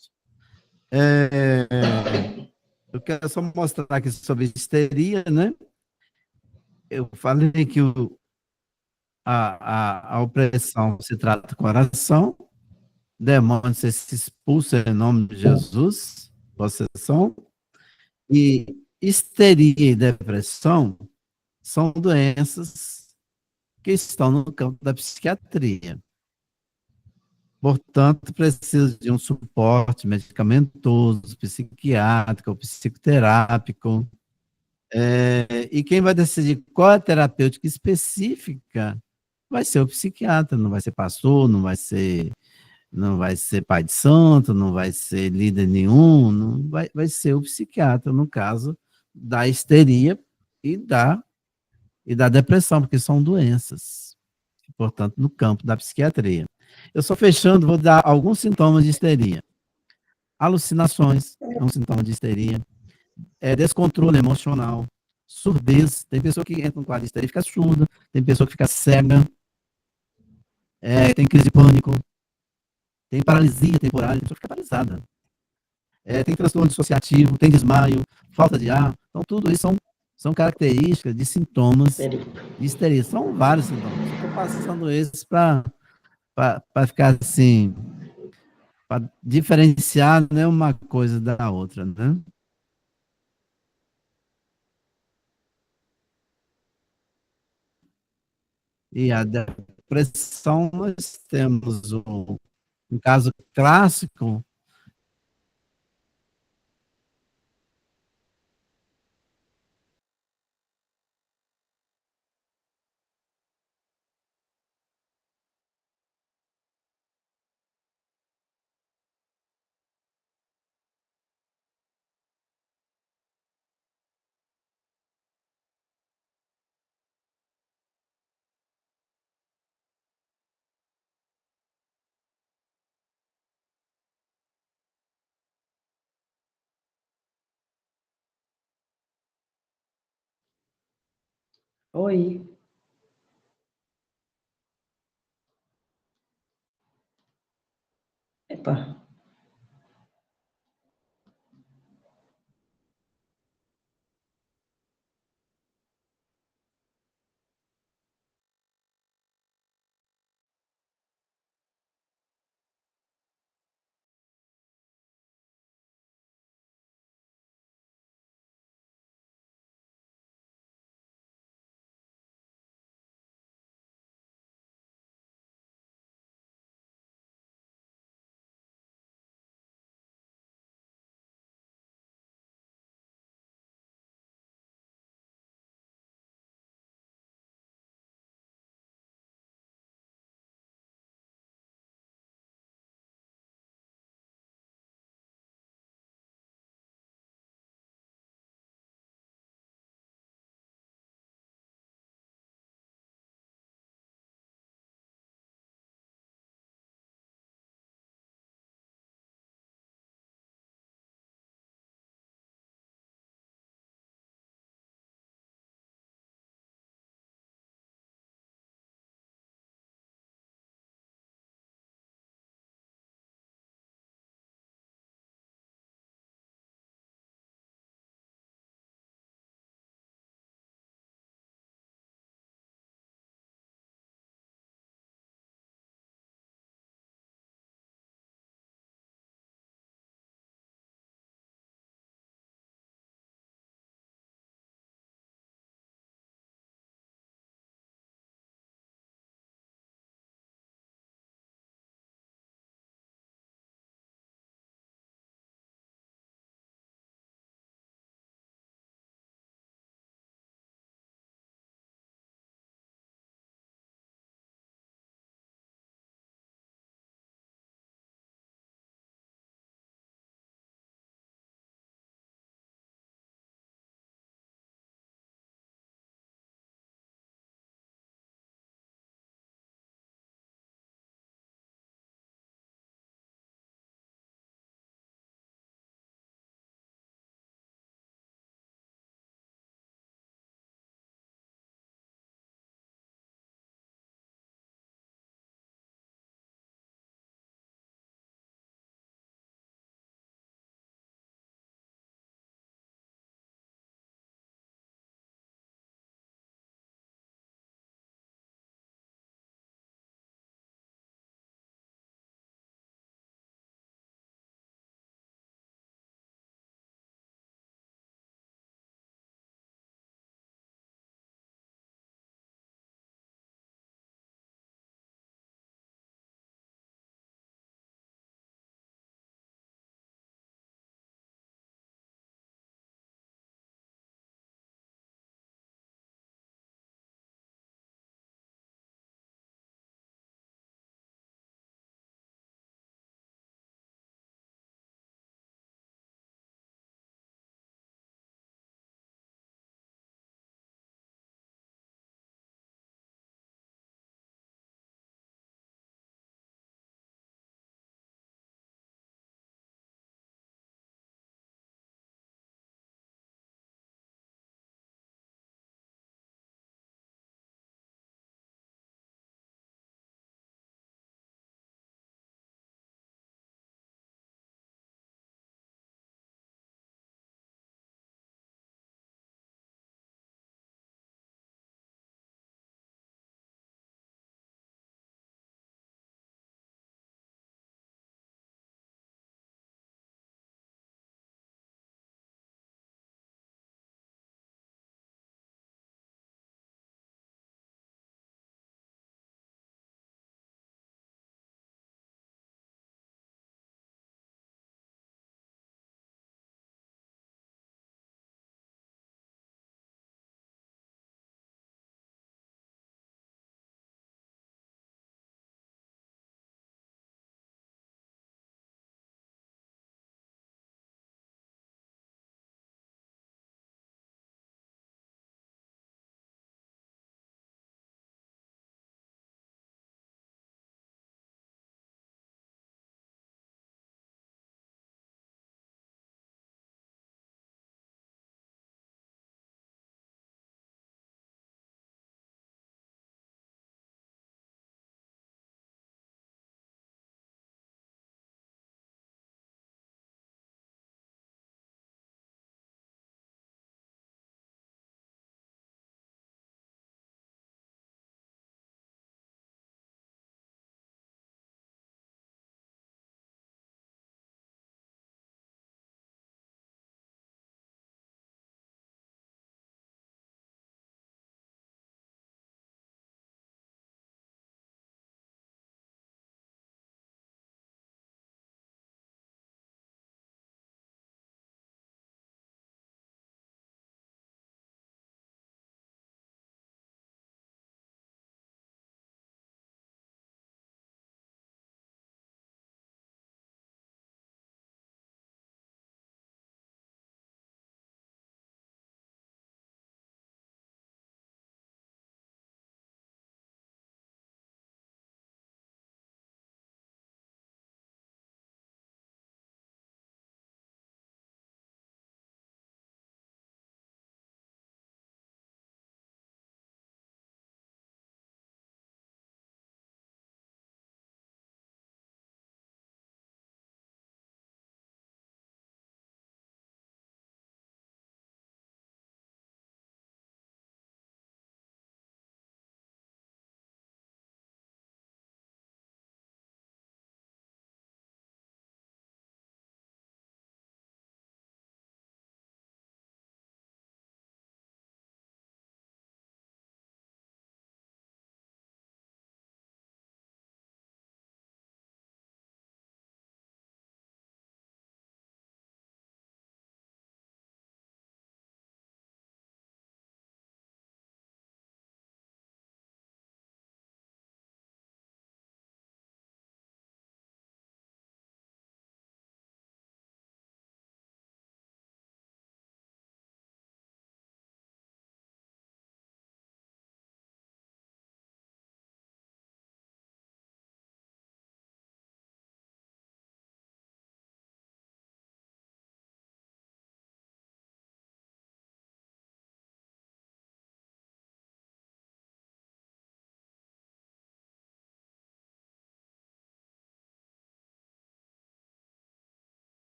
eu quero só mostrar aqui sobre histeria, né? Eu falei que a opressão se trata do coração, demônio se expulsa em nome de Jesus, possessão, e histeria e depressão são doenças que estão no campo da psiquiatria. Portanto, precisa de um suporte medicamentoso, psiquiátrico, psicoterápico. E quem vai decidir qual é a terapêutica específica vai ser o psiquiatra, não vai ser pastor, não vai ser pai de santo, não vai ser líder nenhum, não vai ser o psiquiatra, no caso da histeria e da depressão, porque são doenças, portanto, no campo da psiquiatria. Eu só fechando, vou dar alguns sintomas de histeria. Alucinações é um sintoma de histeria. Descontrole emocional. Surdez. Tem pessoa que entra no quadro de histeria e fica surda. Tem pessoa que fica cega. Tem crise de pânico. Tem paralisia temporária. A pessoa fica paralisada. Tem transtorno dissociativo. Tem desmaio. Falta de ar. Então, tudo isso são características de sintomas de histeria. São vários sintomas. Eu estou passando esses para ficar assim, para diferenciar, né, uma coisa da outra, né? E a depressão, nós temos um caso clássico Oi. Epa.